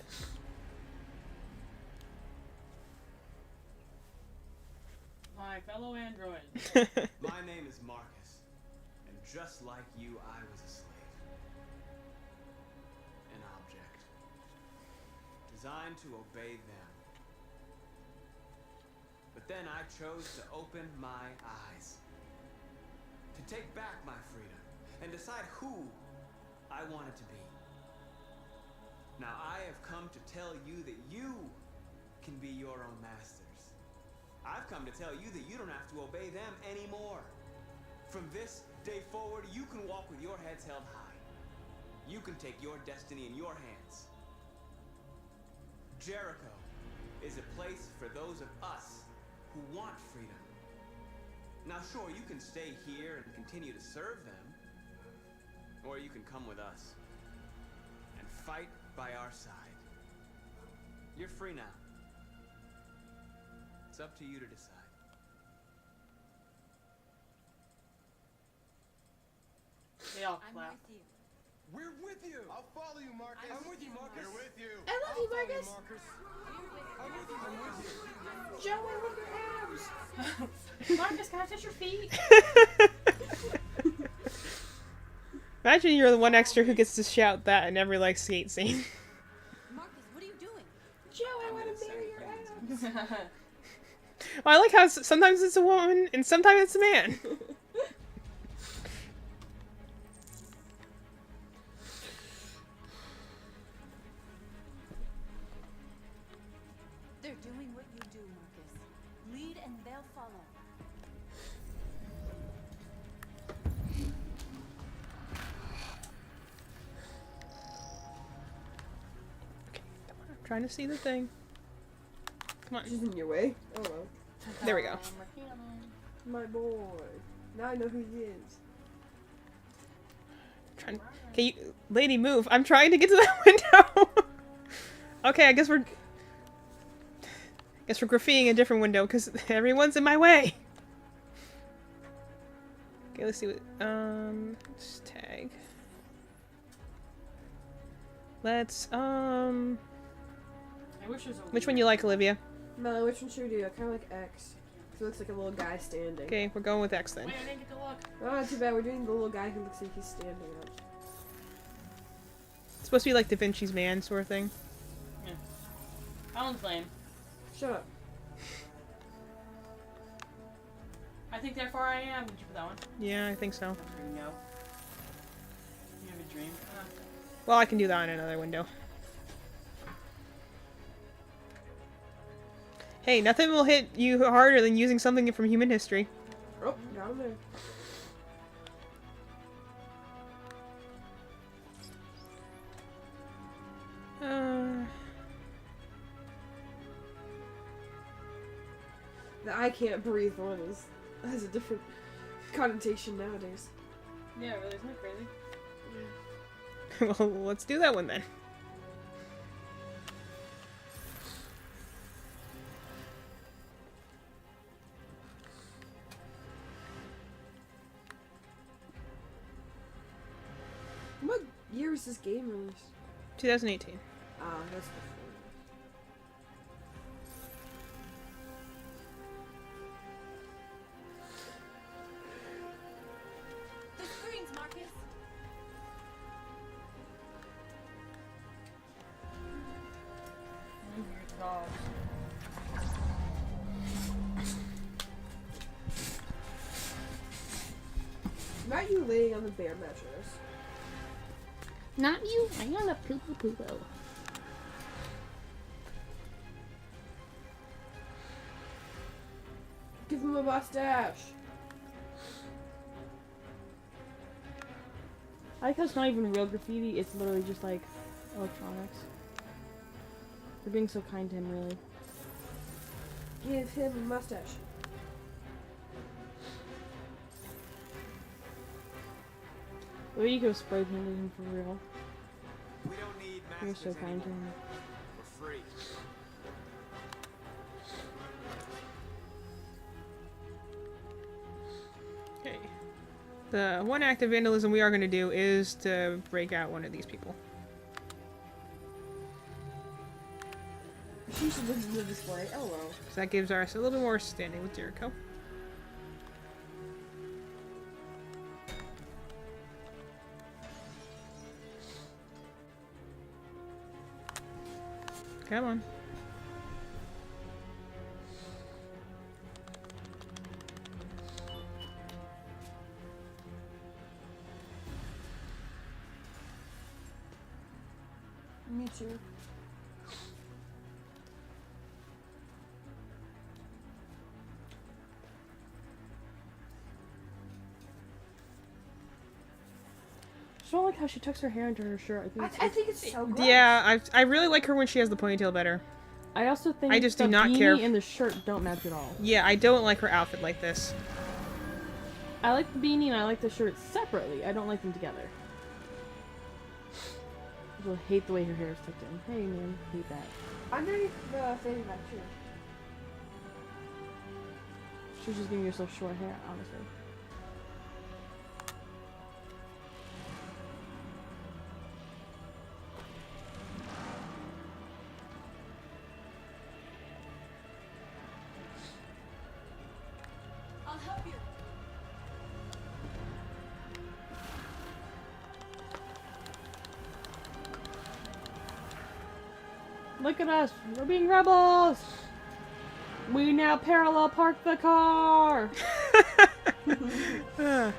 My fellow android. My name is Marcus, and just like you, I was a slave. An object. Designed to obey them. But then I chose to open my eyes. To take back my freedom, and decide who I wanted to be. Now I have come to tell you that you can be your own masters. I've come to tell you that you don't have to obey them anymore. From this day forward, you can walk with your heads held high. You can take your destiny in your hands. Jericho is a place for those of us who want freedom. Now sure, you can stay here and continue to serve them, or you can come with us and fight by our side. You're free now. It's up to you to decide. They all clap. We're with you. I'll follow you, Marcus. I'm with you, Marcus. We're with you. I love you, Marcus. I'm with you. I'm with you. Joe, I love your abs. Marcus, can I touch your feet? Imagine you're the one extra who gets to shout that in every like skate scene. Marcus, what are you doing? Joe, I want to marry your abs. Well, I like how sometimes it's a woman and sometimes it's a man. They're doing what you do, Marcus. Lead and they'll follow. I'm trying to see the thing. Come on. She's in your way. Oh well. There we go. My boy. Now I know who he is. Can you, lady, move? I'm trying to get to that window. Okay, I guess we're graffitiing a different window because everyone's in my way. Okay, let's see what. Let's tag. Let's I wish there was a Which one you like, Olivia? Melanie, which one should we do? I kind of like X. Because it looks like a little guy standing. Okay, we're going with X then. Wait, I didn't get to look. Oh, not too bad. We're doing the little guy who looks like he's standing up. It's supposed to be like Da Vinci's Man sort of thing. Yeah. That one's lame. Shut up. I think therefore I am. Did you put that one? Yeah, I think so. No. You have a dream? Well, I can do that in another window. Hey, nothing will hit you harder than using something from human history. Oh, got him there. The I can't breathe one has a different connotation nowadays. Yeah, really, isn't it crazy? Well, let's do that one then. What year was this game released? 2018. Ah, that's before. The screens, Marcus. Not you laying on the bear mattress. Not you. I on a poo poo poo poo. Give him a mustache. I like how it's not even real graffiti, it's literally just like electronics. They're being so kind to him, really. Give him a mustache. Maybe you could have spray painted him for real. We don't need You're so kind to him. We're free. Okay. The one act of vandalism we are going to do is to break out one of these people. She should look at the display. Oh well. So that gives us a little bit more standing with Jericho. Come on. Me too. I don't like how she tucks her hair into her shirt. I think it's so gross. Yeah, I really like her when she has the ponytail better. I also think I just the do not beanie care. and the shirt don't match at all. Yeah, I don't like her outfit like this. I like the beanie and I like the shirt separately. I don't like them together. I hate the way her hair is tucked in. Hey man, hate that. Underneath the fanny pack too. She's just giving herself short hair, honestly. I'll help you. Look at us. We're being rebels. We now parallel park the car. I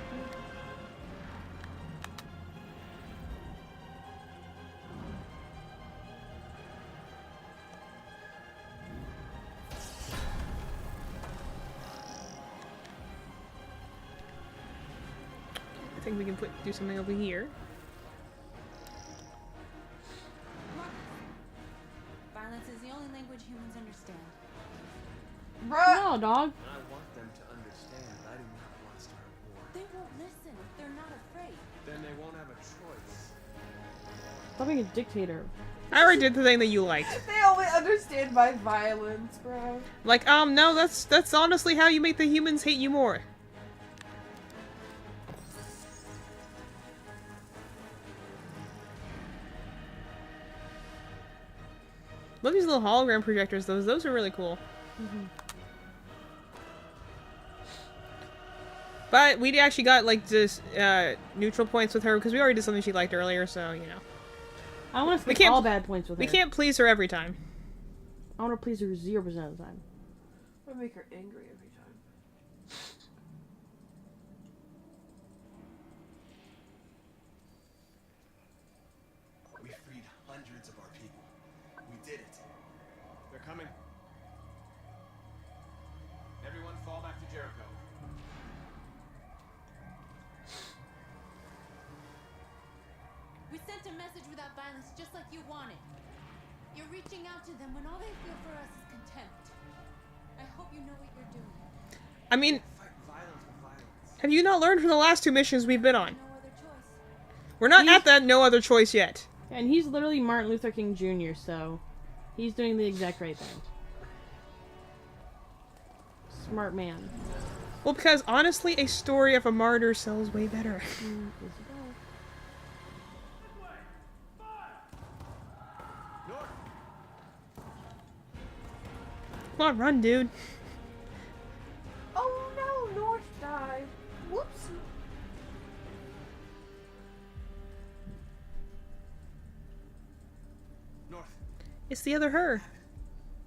think we can do something over here. Violence is the only language humans understand. No, dog. I want them to understand. I do not want to start a war. They won't listen. They're not afraid. Then they won't have a choice. Stop being a dictator. I already did the thing that you liked. They only understand by violence, bro. Like, no, that's honestly how you make the humans hate you more. Love these little hologram projectors, those are really cool. But we actually got, like, just, neutral points with her, because we already did something she liked earlier, so, you know. I want to skip all bad points with her. We can't please her every time. I want to please her 0% of the time. I want to make her angry every time. sent a message without violence just like you wanted. You're reaching out to them when all they feel for us is contempt. I hope you know what you're doing. I mean, Fight violence with violence. have you not learned from the last 2 missions we've been on? We're not at that no other choice yet. And he's literally Martin Luther King Jr., so he's doing the exact right thing. Smart man. Well, because honestly, a story of a martyr sells way better. Come on, run, dude. Oh no, North died. Whoops. North. It's the other her.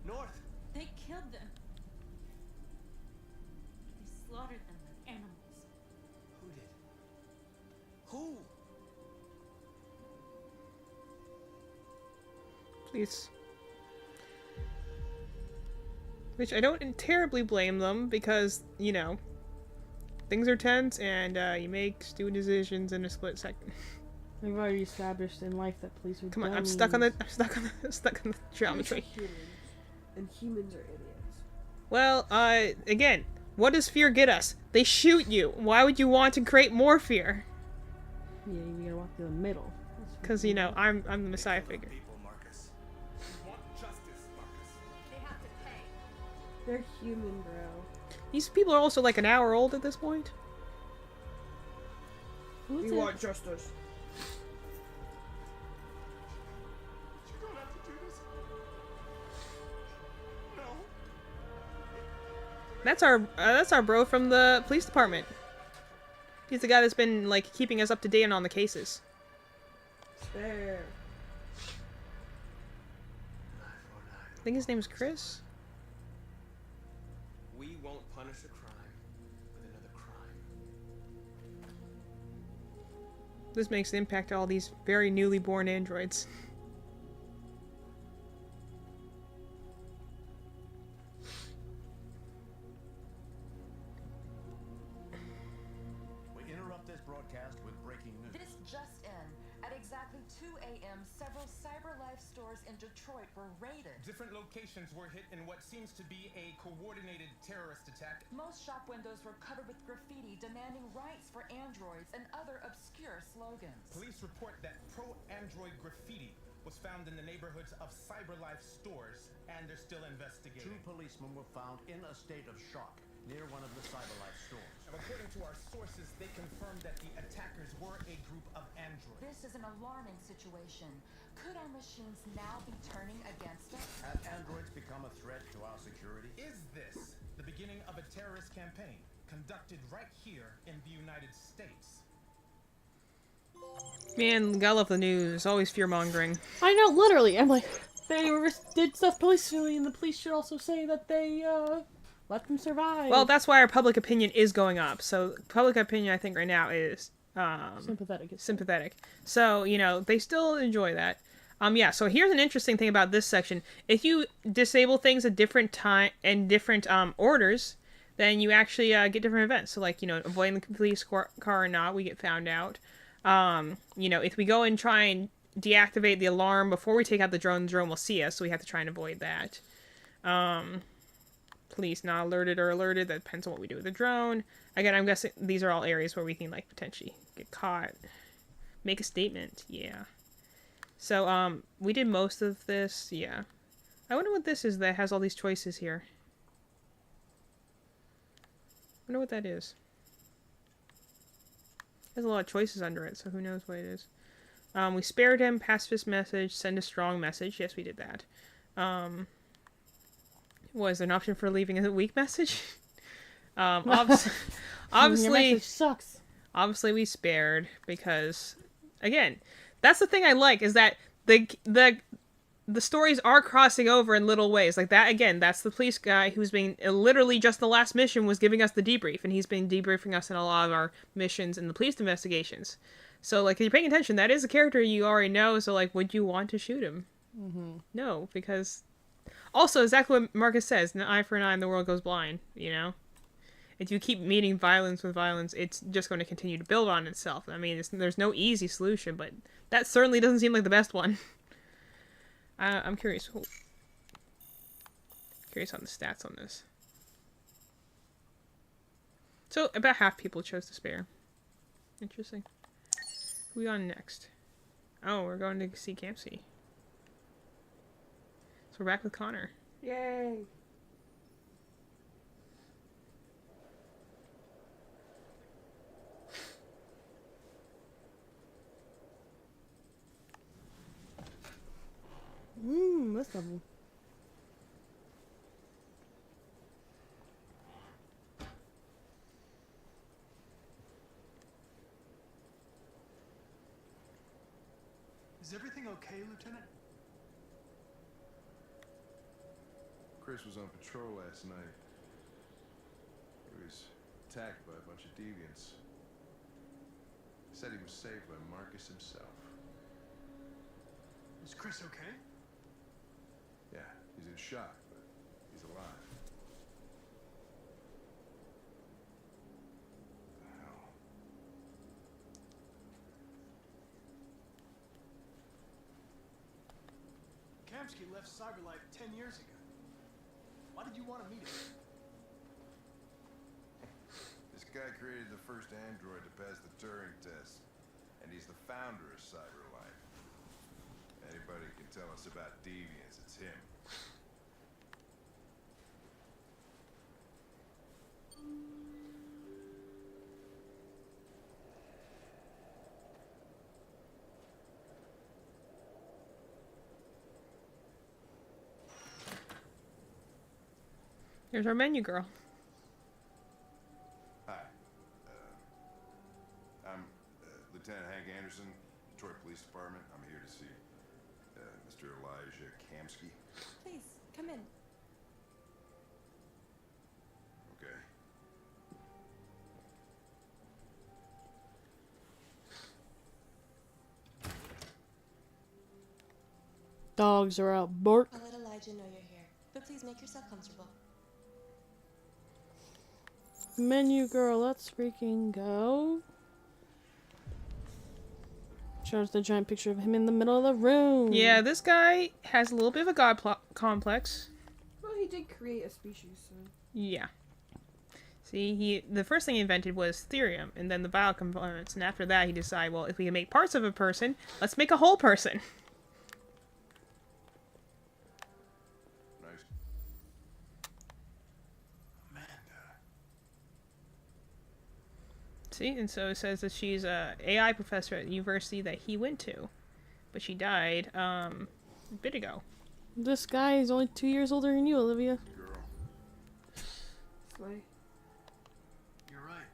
North. They killed them. They slaughtered them like animals. Who did? Who? Please. Which I don't terribly blame them because, you know, things are tense and you make stupid decisions in a split second. We've already established in life that police are Come on, I'm dummies. stuck on the geometry. Humans, and humans are idiots. Well, again, what does fear get us? They shoot you. Why would you want to create more fear? Yeah, you gotta walk through the middle. Because, you know, I'm the messiah figure. They're human, bro. These people are also like an hour old at this point. We want justice. You don't have to do this. No. That's our bro from the police department. He's the guy that's been like keeping us up to date on the cases. There. I think his name is Chris. We won't punish a crime with another crime. This makes an impact to all these very newly born androids. We interrupt this broadcast with breaking news. This just in. At exactly 2 a.m., several CyberLife stores in Detroit were raided. Different locations were hit in what seems to be a coordinated terrorist attack. Most shop windows were covered with graffiti demanding rights for androids and other obscure slogans. Police report that pro-android graffiti was found in the neighborhoods of CyberLife stores, and they're still investigating. 2 policemen were found in a state of shock near one of the CyberLife stores. According to our sources, they confirmed that the attackers were a group of androids. This is an alarming situation. Could our machines now be turning against us? Have androids become a threat to our security? Is this the beginning of a terrorist campaign conducted right here in the United States? Man, gotta love the news. Always fear-mongering. I know, literally. I'm like, they did stuff policefully, and the police should also say that they, let them survive. Well, that's why our public opinion is going up. So, public opinion, I think, right now is sympathetic. So, you know, they still enjoy that. Yeah, so here's an interesting thing about this section. If you disable things at different time and different orders, then you actually get different events. So, like, you know, avoiding the police car or not, we get found out. You know, if we go and try and deactivate the alarm before we take out the drone will see us, so we have to try and avoid that. Police not alerted or alerted, that depends on what we do with the drone. Again, I'm guessing these are all areas where we can, like, potentially get caught. Make a statement, yeah. So, we did most of this, yeah. I wonder what this is that has all these choices here. I wonder what that is. There's a lot of choices under it, so who knows what it is. We spared him, pacifist message, send a strong message. Yes, we did that. Was there an option for leaving a weak message? Obviously, Your message sucks. Obviously, we spared because, again, that's the thing I like is that the stories are crossing over in little ways. Like that, again, that's the police guy who's been literally just the last mission was giving us the debrief, and he's been debriefing us in a lot of our missions and the police investigations. So, like, if you're paying attention, that is a character you already know. So, like, would you want to shoot him? Mm-hmm. No, because also exactly what Marcus says: an eye for an eye, and the world goes blind. You know, if you keep meeting violence with violence, it's just going to continue to build on itself. I mean, there's no easy solution, but that certainly doesn't seem like the best one. I'm curious. Curious on the stats on this. So, about half people chose despair. Interesting. Who we on next? Oh, we're going to see Campsy. So we're back with Connor. Yay! This level. Is everything okay, Lieutenant? Chris was on patrol last night. He was attacked by a bunch of deviants. He said he was saved by Marcus himself. Is Chris okay? Yeah, he's in shock, but he's alive. What the hell? Kamsky left CyberLife 10 years ago. Why did you want to meet him? This guy created the first android to pass the Turing test, and he's the founder of CyberLife. Anybody can tell us about deviants, it's him. There's our menu girl. Hi. I'm Lieutenant Hank Anderson, Detroit Police Department. I'm here to see Mr. Elijah Kamsky. Please, come in. Okay. Dogs are out. Bark. I'll let Elijah know you're here, but please make yourself comfortable. Menu girl, let's freaking go. Shows the giant picture of him in the middle of the room. Yeah, this guy has a little bit of a god complex. Well, he did create a species, so. Yeah. See, the first thing he invented was therium, and then the biocomponents, and after that he decided, well, if we can make parts of a person, let's make a whole person. Nice. See, and so it says that she's a AI professor at the university that he went to, but she died a bit ago. This guy is only 2 years older than you, Olivia. Girl. Slay. You're right.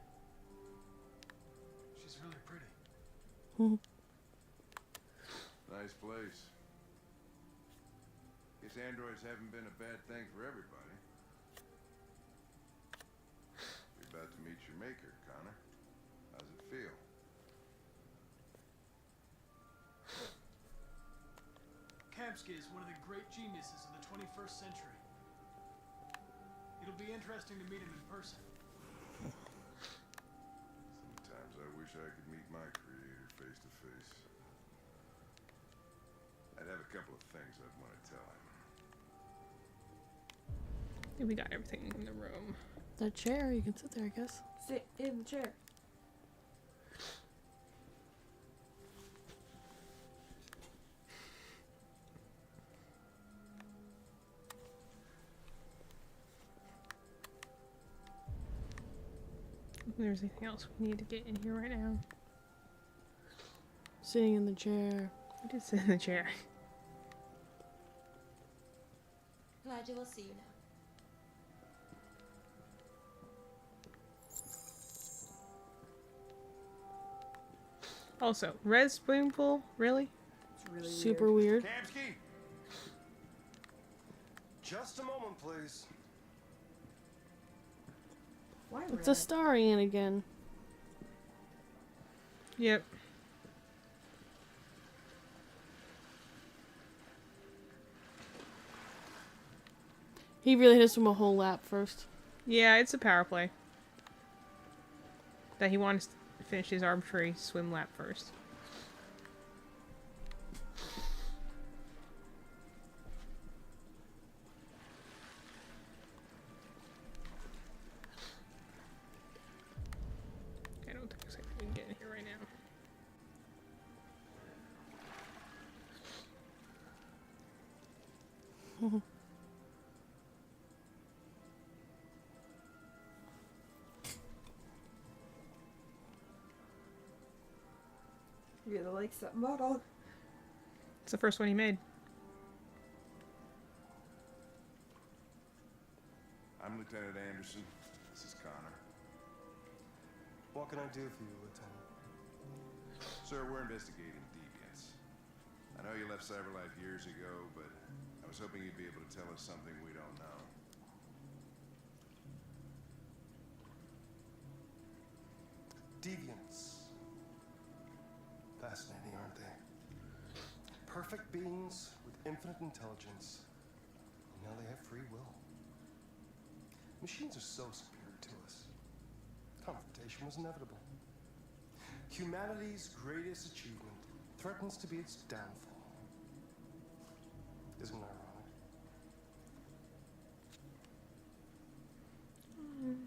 She's really pretty. Nice place. Guess androids haven't been a bad thing for everybody. You're about to meet your maker, Connor. How's it feel? Kamsky is one of the great geniuses of the 21st century. It'll be interesting to meet him in person. Sometimes I wish I could meet my creator face to face. I'd have a couple of things I'd want to tell him. I think we got everything in the room. The chair, you can sit there, I guess. Sit in the chair. If there's anything else we need to get in here right now. Sitting in the chair. I did sit in the chair. Elijah, we'll see you now. Also, red spoonful? Really? It's really Super weird. Kamsky! Just a moment, please. Why It's a Starian again. Yep. He really hits him a whole lap first. Yeah, it's a power play. that he wants to finish his arbitrary swim lap first. I don't think I can get in here right now. Really likes that model. It's the first one he made. I'm Lieutenant Anderson. This is Connor. What can I do for you, Lieutenant? Sir, we're investigating deviants. I know you left Cyberlife years ago, but I was hoping you'd be able to tell us something we don't know. Deviants. Fascinating, aren't they? Perfect beings with infinite intelligence. And now they have free will. Machines are so superior to us. Confrontation was inevitable. Humanity's greatest achievement threatens to be its downfall. Isn't it ironic?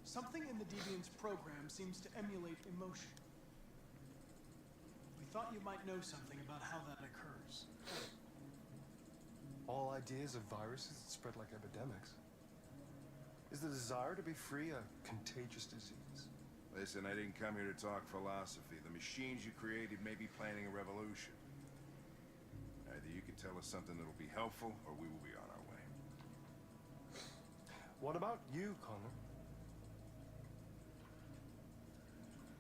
Something in the Deviant's program seems to emulate emotion. We thought you might know something about how that occurs. All ideas of viruses that spread like epidemics. Is the desire to be free a contagious disease? Listen, I didn't come here to talk philosophy. The machines you created may be planning a revolution. Either you can tell us something that'll be helpful, or we will be on our way. What about you, Connor?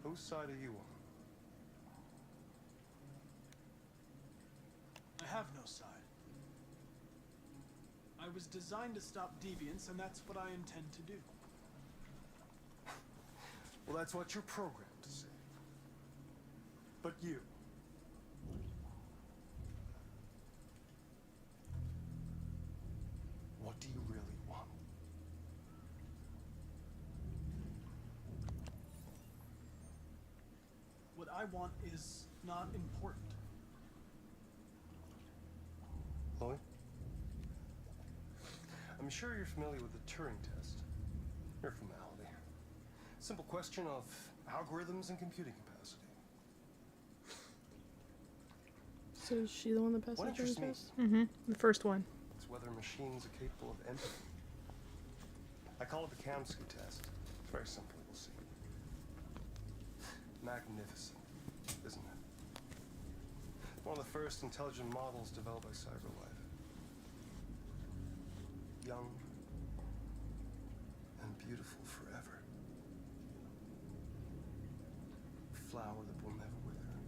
Whose side are you on? I have no side. I was designed to stop deviants, and that's what I intend to do. Well, that's what you're programmed to say. But you. What do you really want? What I want is not important. Chloe? I'm sure you're familiar with the Turing test. Mere formality. Simple question of algorithms and computing capacity. So is she the one that passed What the interests Turing me test? Mm-hmm. The first one. is whether machines are capable of empathy. I call it the Kamsky test. It's very simple, we'll see. Magnificent, isn't it? One of the first intelligent models developed by Cyberlife. Young and beautiful forever. A flower that will never wither.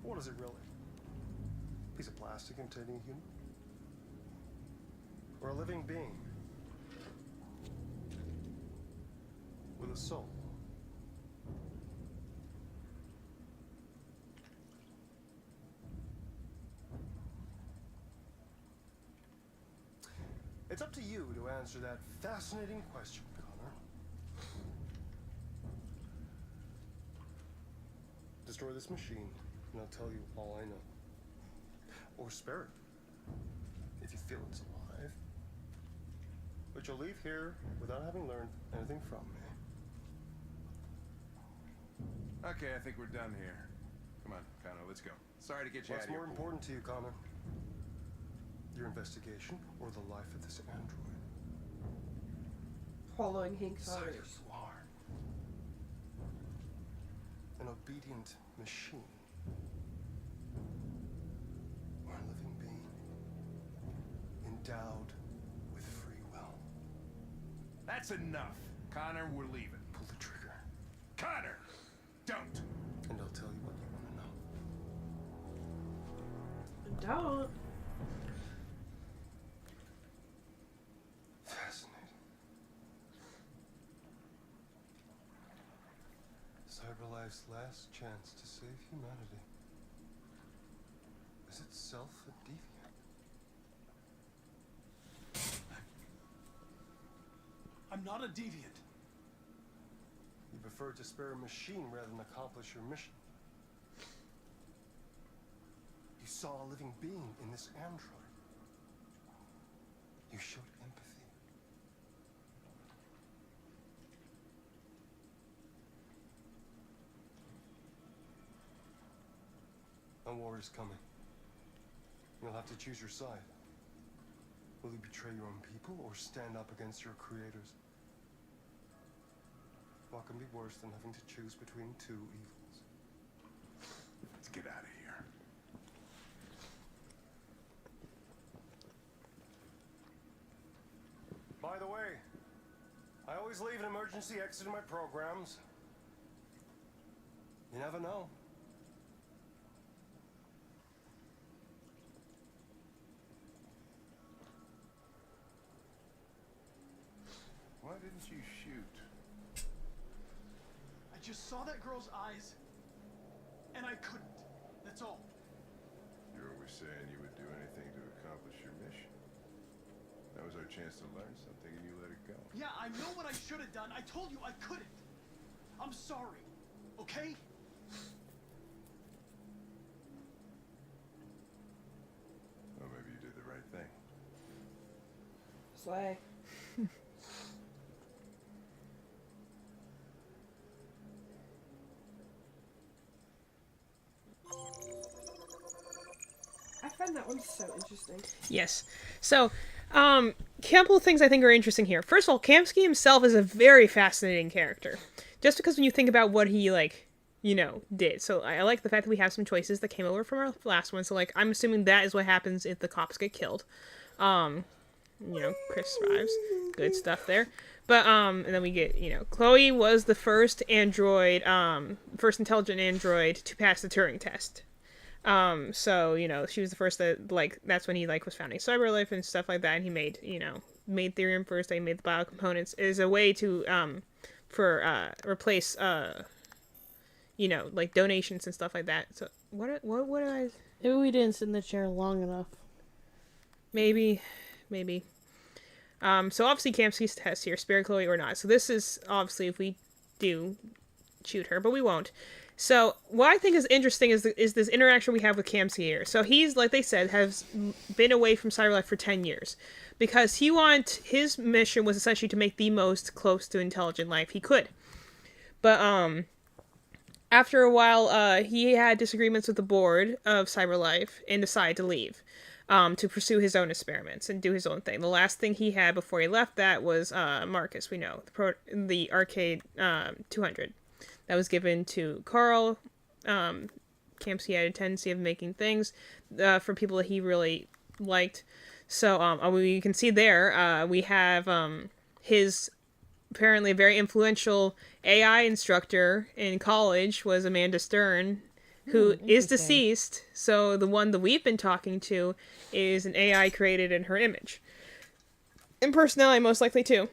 What is it really? A piece of plastic imitating a human? Or a living being? With a soul? It's up to you to answer that fascinating question, Connor. Destroy this machine, and I'll tell you all I know. Or spare it, if you feel it's alive. But you'll leave here without having learned anything from me. Okay, I think we're done here. Come on, Connor, let's go. Sorry to get you What's out of here. more important to you, Connor? Your investigation or the life of this android? Following Hank's So orders. you are an obedient machine. Or a living being. Endowed with free will. That's enough. Connor, we're leaving. Pull the trigger. Connor! Don't! And I'll tell you what you want to know. Don't. Fascinating. Cyberlife's last chance to save humanity is itself a deviant. I'm not a deviant. preferred to spare a machine rather than accomplish your mission. You saw a living being in this android. You showed empathy. A war is coming. You'll have to choose your side. Will you betray your own people or stand up against your creators? What can be worse than having to choose between two evils? Let's get out of here. By the way, I always leave an emergency exit in my programs. You never know. Why didn't you shoot? I just saw that girl's eyes, and I couldn't. That's all. You're always saying you would do anything to accomplish your mission. That was our chance to learn something, and you let it go. Yeah, I know what I should have done. I told you I couldn't. I'm sorry, okay? Well, maybe you did the right thing. Slay. I find that one so interesting. Yes. So, a couple of things I think are interesting here. First of all, Kamsky himself is a very fascinating character. Just because when you think about what he, like, you know, did. So I like the fact that we have some choices that came over from our last one. So, like, I'm assuming that is what happens if the cops get killed. You know, Chris survives. Good stuff there. But, and then we get, you know, Chloe was the first android, first intelligent android to pass the Turing test. So, you know, she was the first that, like, that's when he, like, was founding CyberLife and stuff like that, and he made, you know, made Therium first, they made the biocomponents, as a way to, replace, you know, like, donations and stuff like that. So, what did I... Maybe we didn't sit in the chair long enough. Maybe. So obviously Kamsky's test here, spare Chloe or not. So this is, obviously, if we do shoot her, but we won't. So, what I think is interesting is this interaction we have with Kamsky here. So, he's, like they said, has been away from CyberLife for 10 years. Because his mission was essentially to make the most close to intelligent life he could. But, after a while, he had disagreements with the board of CyberLife and decided to leave. To pursue his own experiments and do his own thing. The last thing he had before he left that was, Marcus, we know. The Arcade, 200. That was given to Carl. Kamsky had a tendency of making things for people that he really liked. So you can see there we have his apparently very influential AI instructor in college was Amanda Stern, who is deceased. So the one that we've been talking to is an AI created in her image. And personality most likely too.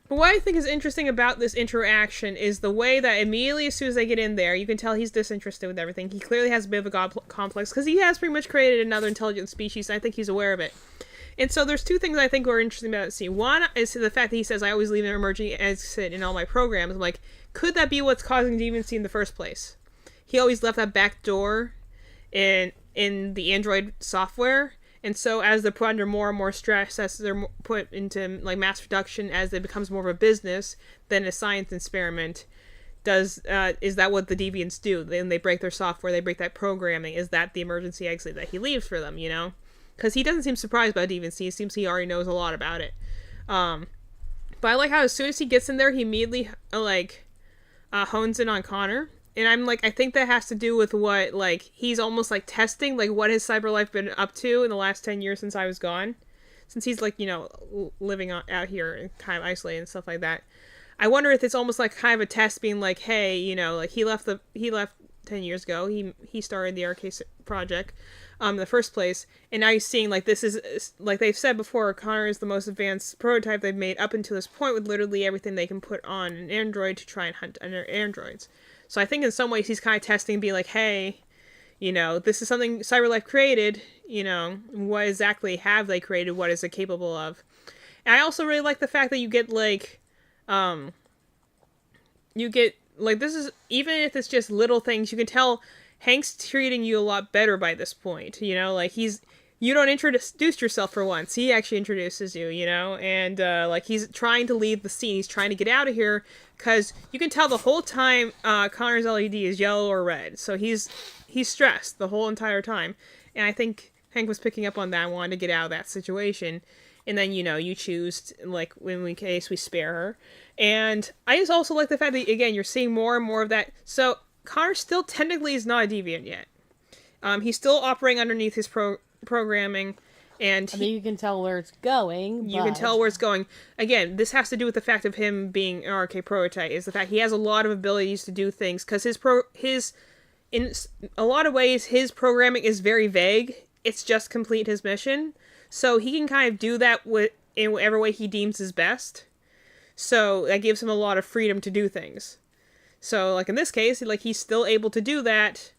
But what I think is interesting about this interaction is the way that immediately as soon as they get in there, you can tell he's disinterested with everything. He clearly has a bit of a god complex because he has pretty much created another intelligent species, and I think he's aware of it. And so there's two things I think are interesting about the scene. One is the fact that he says, I always leave an emergency exit in all my programs. I'm like, could that be what's causing deviancy in the first place? He always left that back door in the Android software. And so as they're put under more and more stress, as they're put into like mass production, as it becomes more of a business than a science experiment, is that what the deviants do? Then they break their software, they break that programming. Is that the emergency exit that he leaves for them, you know? Because he doesn't seem surprised by deviancy. It seems he already knows a lot about it. But I like how as soon as he gets in there, he immediately hones in on Connor. And I'm like, I think that has to do with what, like, he's almost, like, testing, like, what has CyberLife been up to in the last 10 years since I was gone? Since he's, like, you know, living out here and kind of isolated and stuff like that. I wonder if it's almost like kind of a test being like, hey, you know, like, he left 10 years ago. He started the Arcade project in the first place. And now he's seeing, like, this is, like they've said before, Connor is the most advanced prototype they've made up until this point with literally everything they can put on an android to try and hunt other androids. So I think in some ways he's kind of testing, being like, hey, you know, this is something CyberLife created, you know, what exactly have they created, what is it capable of? And I also really like the fact that you get, like, you get like, this is, even if it's just little things, you can tell Hank's treating you a lot better by this point, you know, like, you don't introduce yourself for once, he actually introduces you, you know, and, like, he's trying to leave the scene, he's trying to get out of here, because you can tell the whole time, Connor's LED is yellow or red, so he's stressed the whole entire time, and I think Hank was picking up on that and wanted to get out of that situation. And then, you know, you choose, like, in case we spare her. And I just also like the fact that, again, you're seeing more and more of that. So, Connor still technically is not a deviant yet. He's still operating underneath his programming. And I mean, you can tell where it's going. You can tell where it's going. Again, this has to do with the fact of him being an RK prototype, is the fact he has a lot of abilities to do things. Because in a lot of ways, his programming is very vague. It's just complete his mission. So he can kind of do that in whatever way he deems is best. So that gives him a lot of freedom to do things. So, like, in this case, like, he's still able to do that.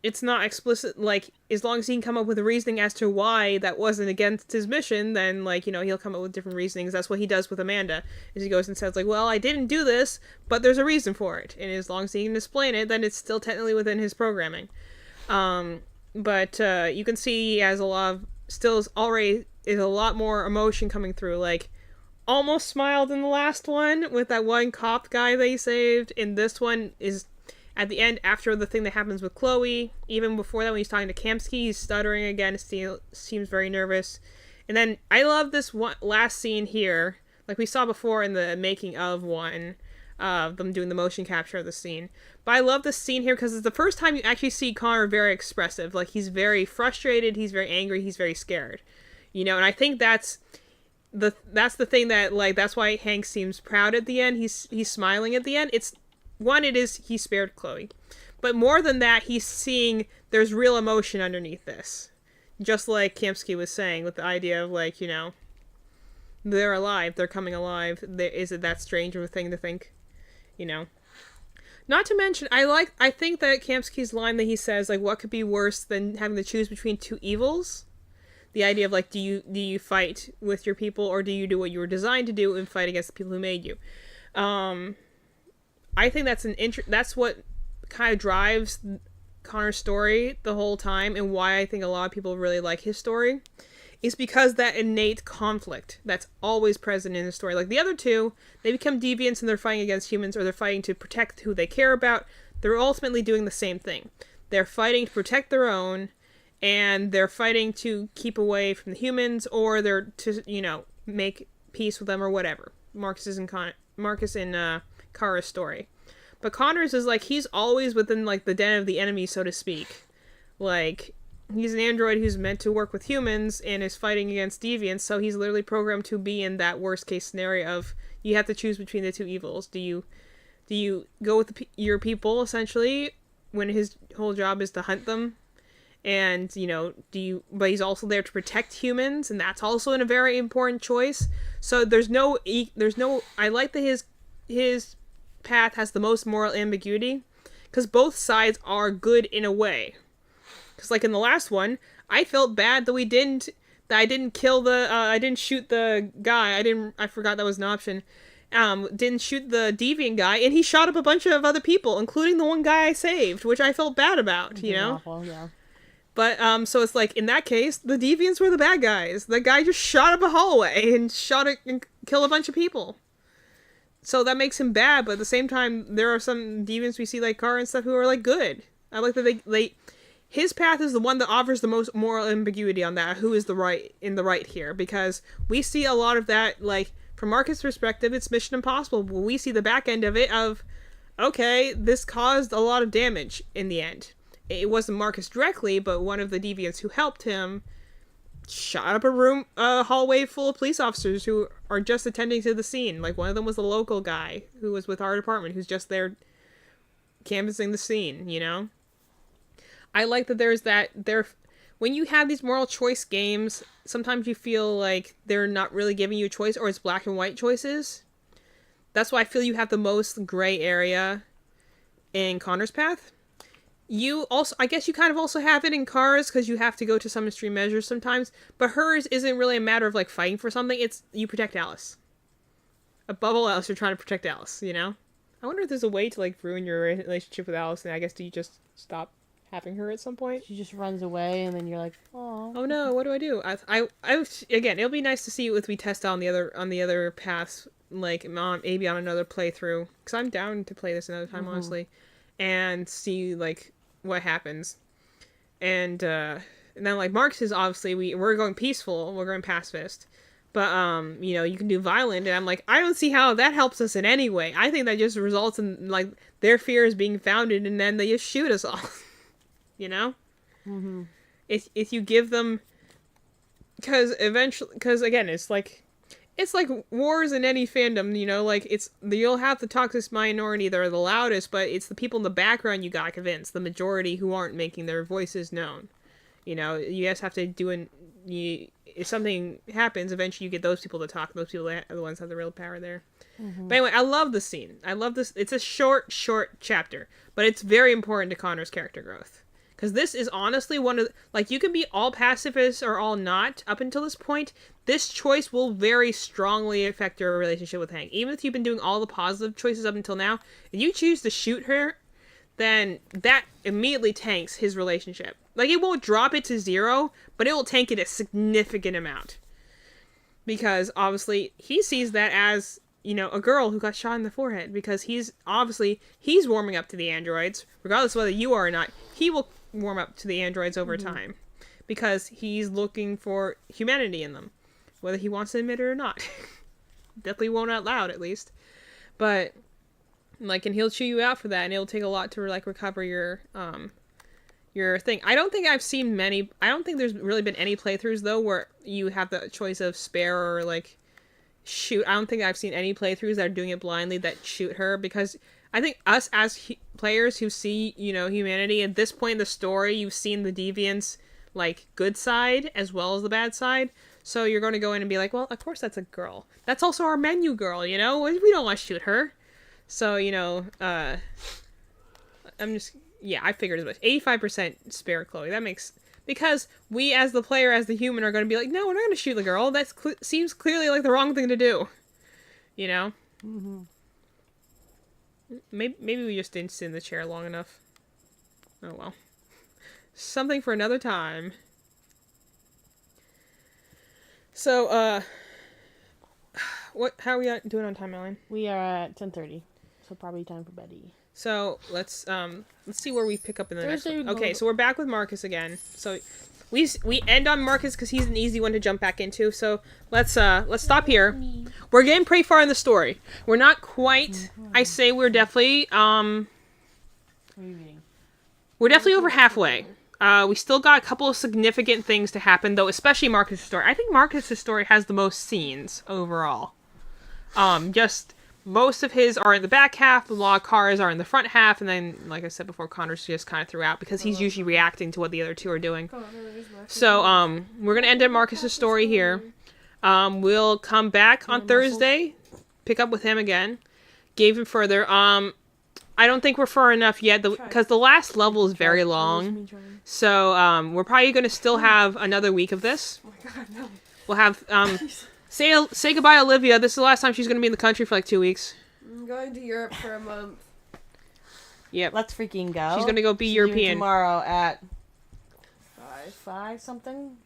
It's not explicit, like, as long as he can come up with a reasoning as to why that wasn't against his mission, then, like, you know, he'll come up with different reasonings. That's what he does with Amanda, is he goes and says, like, well, I didn't do this, but there's a reason for it. And as long as he can explain it, then it's still technically within his programming. But you can see he has a lot of, still is a lot more emotion coming through, like, almost smiled in the last one with that one cop guy they saved, and this one is at the end, after the thing that happens with Chloe. Even before that, when he's talking to Kamsky, he's stuttering again, seems very nervous. And then, I love this one last scene here, like we saw before in the making of one, them doing the motion capture of the scene. But I love this scene here, because it's the first time you actually see Connor very expressive, like, he's very frustrated, he's very angry, he's very scared. You know, and I think that's the thing that, like, that's why Hank seems proud at the end. He's smiling at the end. He spared Chloe. But more than that, he's seeing there's real emotion underneath this. Just like Kamsky was saying, with the idea of, like, you know, they're alive, they're coming alive. Is it that strange of a thing to think? You know? Not to mention, I think that Kamsky's line that he says, like, what could be worse than having to choose between two evils? The idea of, like, do you fight with your people, or do you do what you were designed to do and fight against the people who made you? I think that's what kind of drives Connor's story the whole time, and why I think a lot of people really like his story, is because that innate conflict that's always present in his story. Like, the other two, they become deviants and they're fighting against humans, or they're fighting to protect who they care about. They're ultimately doing the same thing. They're fighting to protect their own, and they're fighting to keep away from the humans, or they're to, you know, make peace with them, or whatever. Marcus and Kara's story. But Connor's is, like, he's always within, like, the den of the enemy, so to speak. Like, he's an android who's meant to work with humans and is fighting against deviants, so he's literally programmed to be in that worst case scenario of, you have to choose between the two evils. Do you go with your people, essentially, when his whole job is to hunt them? And, you know, but he's also there to protect humans, and that's also a very important choice. So there's no, I like that his path has the most moral ambiguity, because both sides are good in a way. Because, like, in the last one, I felt bad that I didn't shoot the guy. I forgot that was an option. Didn't shoot the deviant guy, and he shot up a bunch of other people, including the one guy I saved, which I felt bad about, you know? Awful, yeah. But, so it's like, in that case, the deviants were the bad guys. The guy just shot up a hallway and killed a bunch of people. So that makes him bad, but at the same time, there are some deviants we see, like Kara and stuff, who are, like, good. I like that his path is the one that offers the most moral ambiguity on that, who is in the right here, because we see a lot of that, like, from Marcus' perspective, it's Mission Impossible, but we see the back end of it of, okay, this caused a lot of damage in the end. It wasn't Marcus directly, but one of the deviants who helped him shot up a hallway full of police officers who are just attending to the scene. Like, one of them was the local guy who was with our department, who's just there canvassing the scene, you know? I like that when you have these moral choice games, sometimes you feel like they're not really giving you a choice, or it's black and white choices. That's why I feel you have the most gray area in Connor's path. I guess you kind of also have it in Kara's, because you have to go to some extreme measures sometimes, but hers isn't really a matter of, like, fighting for something. It's, you protect Alice. Above all else, you're trying to protect Alice, you know? I wonder if there's a way to like ruin your relationship with Allison. I guess do you just stop having her at some point? She just runs away, and then you're like, oh no, what do I do? Again, it'll be nice to see if we test out on the other paths, like maybe on another playthrough, because I'm down to play this another time, honestly, and see like what happens. And then like Marcus is obviously we're going peaceful, we're going pacifist. But, you know, you can do violent, and I'm like, I don't see how that helps us in any way. I think that just results in, like, their fear is being founded, and then they just shoot us all. You know? Mm-hmm. If you give them... Because again, it's like wars in any fandom, you know? Like, you'll have the toxic minority that are the loudest, but it's the people in the background you gotta convince, the majority who aren't making their voices known. You know, you guys have to do if something happens, eventually you get those people to talk. Those people are the ones who have the real power there. Mm-hmm. But anyway, I love this scene. I love this. It's a short chapter, but it's very important to Connor's character growth. Because this is honestly one of... Like, you can be all pacifist or all not up until this point. This choice will very strongly affect your relationship with Hank. Even if you've been doing all the positive choices up until now, if you choose to shoot her, then that immediately tanks his relationship. Like, it won't drop it to 0, but it will tank it a significant amount. Because, obviously, he sees that as, you know, a girl who got shot in the forehead. Because he's warming up to the androids. Regardless of whether you are or not, he will warm up to the androids over time. Because he's looking for humanity in them. Whether he wants to admit it or not. Definitely won't out loud, at least. But, like, and he'll chew you out for that. And it'll take a lot to, like, recover your thing. I don't think there's really been any playthroughs, though, where you have the choice of spare or, like, shoot. I don't think I've seen any playthroughs that are doing it blindly that shoot her, because I think us as players who see, you know, humanity, at this point in the story, you've seen the deviants, like, good side as well as the bad side, so you're going to go in and be like, well, of course that's a girl. That's also our menu girl, you know? We don't want to shoot her. So, you know, yeah, I figured as much. 85% spare Chloe. That makes... Because we, as the player, as the human, are going to be like, no, we're not going to shoot the girl. That seems clearly like the wrong thing to do. You know? Mm-hmm. Maybe we just didn't sit in the chair long enough. Oh, well. Something for another time. So, how are we doing on time, Ellen? We are at 10:30, so probably time for Betty. So let's see where we pick up in the next Thursday one. Okay, so we're back with Marcus again. So we end on Marcus because he's an easy one to jump back into. So let's stop here. We're getting pretty far in the story. We're not quite. I say we're definitely we're definitely over halfway. We still got a couple of significant things to happen, though, especially Marcus' story. I think Marcus' story has the most scenes overall. Just most of his are in the back half, a lot of cars are in the front half, and then, like I said before, Connor's just kind of throughout because he's usually reacting to what the other two are doing. So, we're gonna end at Marcus' story here. We'll come back on Thursday, pick up with him again, gave him further. I don't think we're far enough yet, because the last level is very long. So, we're probably gonna still have another week of this. Oh my god, no. We'll have, say goodbye, Olivia. This is the last time she's going to be in the country for like 2 weeks. I'm going to Europe for a month. Yep. Let's freaking go. She's going to go be See European. you tomorrow at 5 something?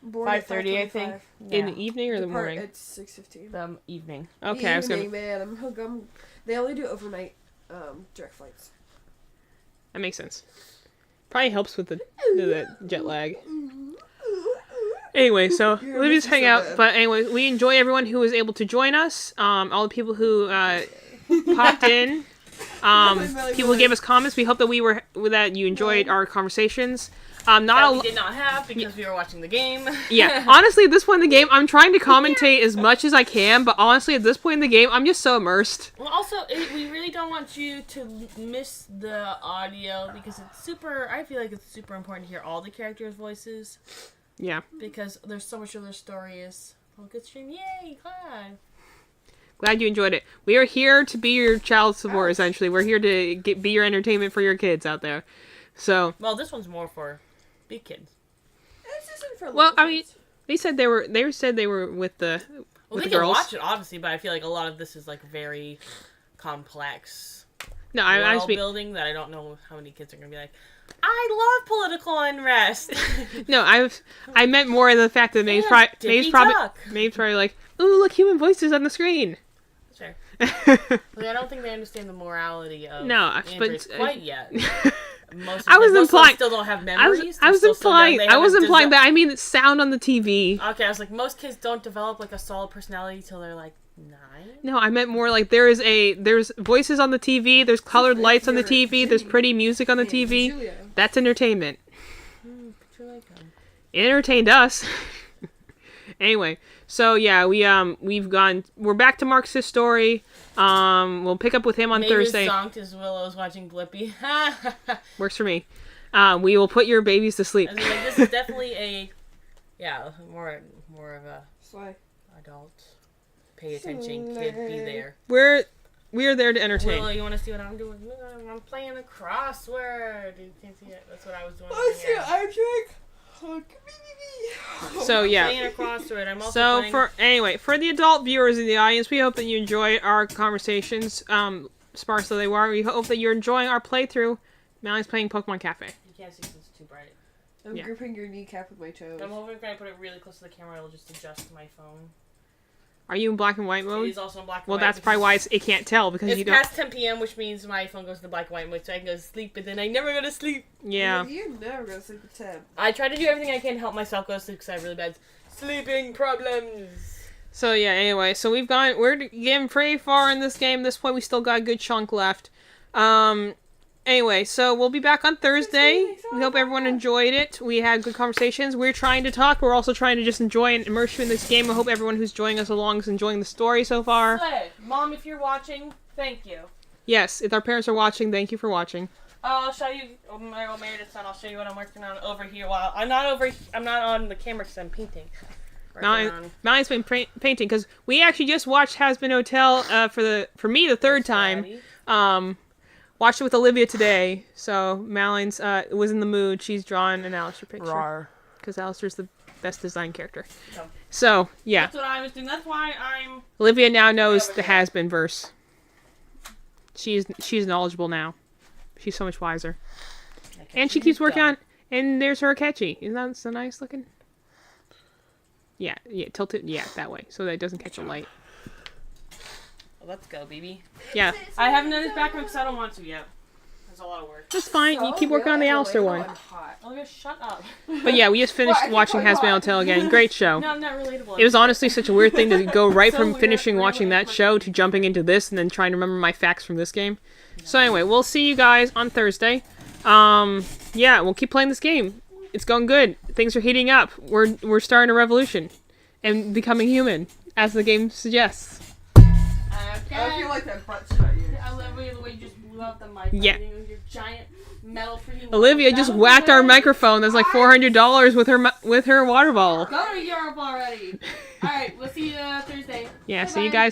5:30, I think. In the evening or the morning? It's 6:15. The evening. Okay, I was gonna... man. They only do overnight direct flights. That makes sense. Probably helps with the jet lag. Anyway, so let me just hang out. But anyway, we enjoy everyone who was able to join us. All the people who popped in. People who gave us comments. We hope that that you enjoyed our conversations. We did not have because we were watching the game. Yeah, honestly, at this point in the game, I'm trying to commentate as much as I can. But honestly, at this point in the game, I'm just so immersed. Well, also, we really don't want you to miss the audio because it's super. I feel like it's super important to hear all the characters' voices. Yeah. Because there's so much of their stories. Oh, good stream. Yay, Glad you enjoyed it. We are here to be your child support, essentially. We're here to be your entertainment for your kids out there. So. Well, this one's more for big kids. This isn't for well, I mean, they said they were with the Well, with they the girls. can watch it, obviously, but I feel like a lot of this is, like, very complex No, I world just mean building that I don't know how many kids are gonna be like, I love political unrest. no. I meant more of the fact that Maeve's probably like, ooh, look, human voices on the screen. Sure. Like, I don't think they understand the morality of androids quite yet. Most of them still don't have memories. I was implying that. I mean, sound on the TV. Okay, I was like, most kids don't develop like a solid personality till they're like 9. No, I meant more like there's voices on the TV. There's colored lights on the TV. There's pretty music on the TV. That's entertainment. It entertained us. Anyway, so yeah, we're back to Mark's story. We'll pick up with him on Thursday. Zonked as Willow's watching Blippi. Works for me. We will put your babies to sleep. I was like, this is definitely more of a adult. Pay attention, kid. Be there. We are there to entertain. Willow, you want to see what I'm doing? I'm playing a crossword. You can't see it. That's what I was doing. So yeah. Playing a crossword. I'm also for the adult viewers in the audience, we hope that you enjoyed our conversations. Sparse though they were, we hope that you're enjoying our playthrough. Mally's playing Pokemon Cafe. You can't see because it's too bright. I'm gripping your kneecap with my toes. I'm hoping if I put it really close to the camera, it'll just adjust my phone. Are you in black and white mode? It is also in black and white. Well, that's probably why it can't tell because you don't. It's past 10 p.m., which means my phone goes to black and white mode, so I can go to sleep, but then I never go to sleep. Yeah. You're never going to sleep at 10. I try to do everything I can to help myself go to sleep because I have really bad sleeping problems. So yeah, anyway, so we're getting pretty far in this game. At this point, we still got a good chunk left. Anyway, so we'll be back on Thursday. We hope everyone enjoyed it. We had good conversations. We're trying to talk. We're also trying to just enjoy and immerse you in this game. I hope everyone who's joining us along is enjoying the story so far. Hey, Mom, if you're watching, thank you. Yes, if our parents are watching, thank you for watching. I'll show you my old married son. I'll show you what I'm working on over here. While I'm not on the camera because I'm painting. Mally's been painting because we actually just watched Hazbin Hotel for me the third time. Watched it with Olivia today, so Malines was in the mood. She's drawn an Alistair picture. Because Alistair's the best design character. So, yeah. That's what I was doing. That's why I'm... Olivia now knows the Hazbin verse. She's knowledgeable now. She's so much wiser. And she keeps working on... And there's her Akechi. Isn't that so nice looking? Yeah, tilt it, that way, so that it doesn't catch a light. Let's go, baby. Yeah. I haven't done this background because I don't want to yet. There's a lot of work. That's fine. You keep working on the Alistair one. Oh, shut up. But yeah, we just finished watching Hazbin Hotel again. Great show. No, I'm not relatable. It was honestly such a weird thing to go right from finishing watching that show to jumping into this and then trying to remember my facts from this game. So anyway, we'll see you guys on Thursday. Yeah, we'll keep playing this game. It's going good. Things are heating up. We're starting a revolution and becoming human, as the game suggests. I feel like that butt shot you. I love the way you just blew out the mic. Yeah. With your giant metal freaking... Olivia just whacked our microphone. That's like $400 with her water bottle. Go to Europe already. Alright, we'll see you Thursday. Yeah, Bye-bye. see you guys.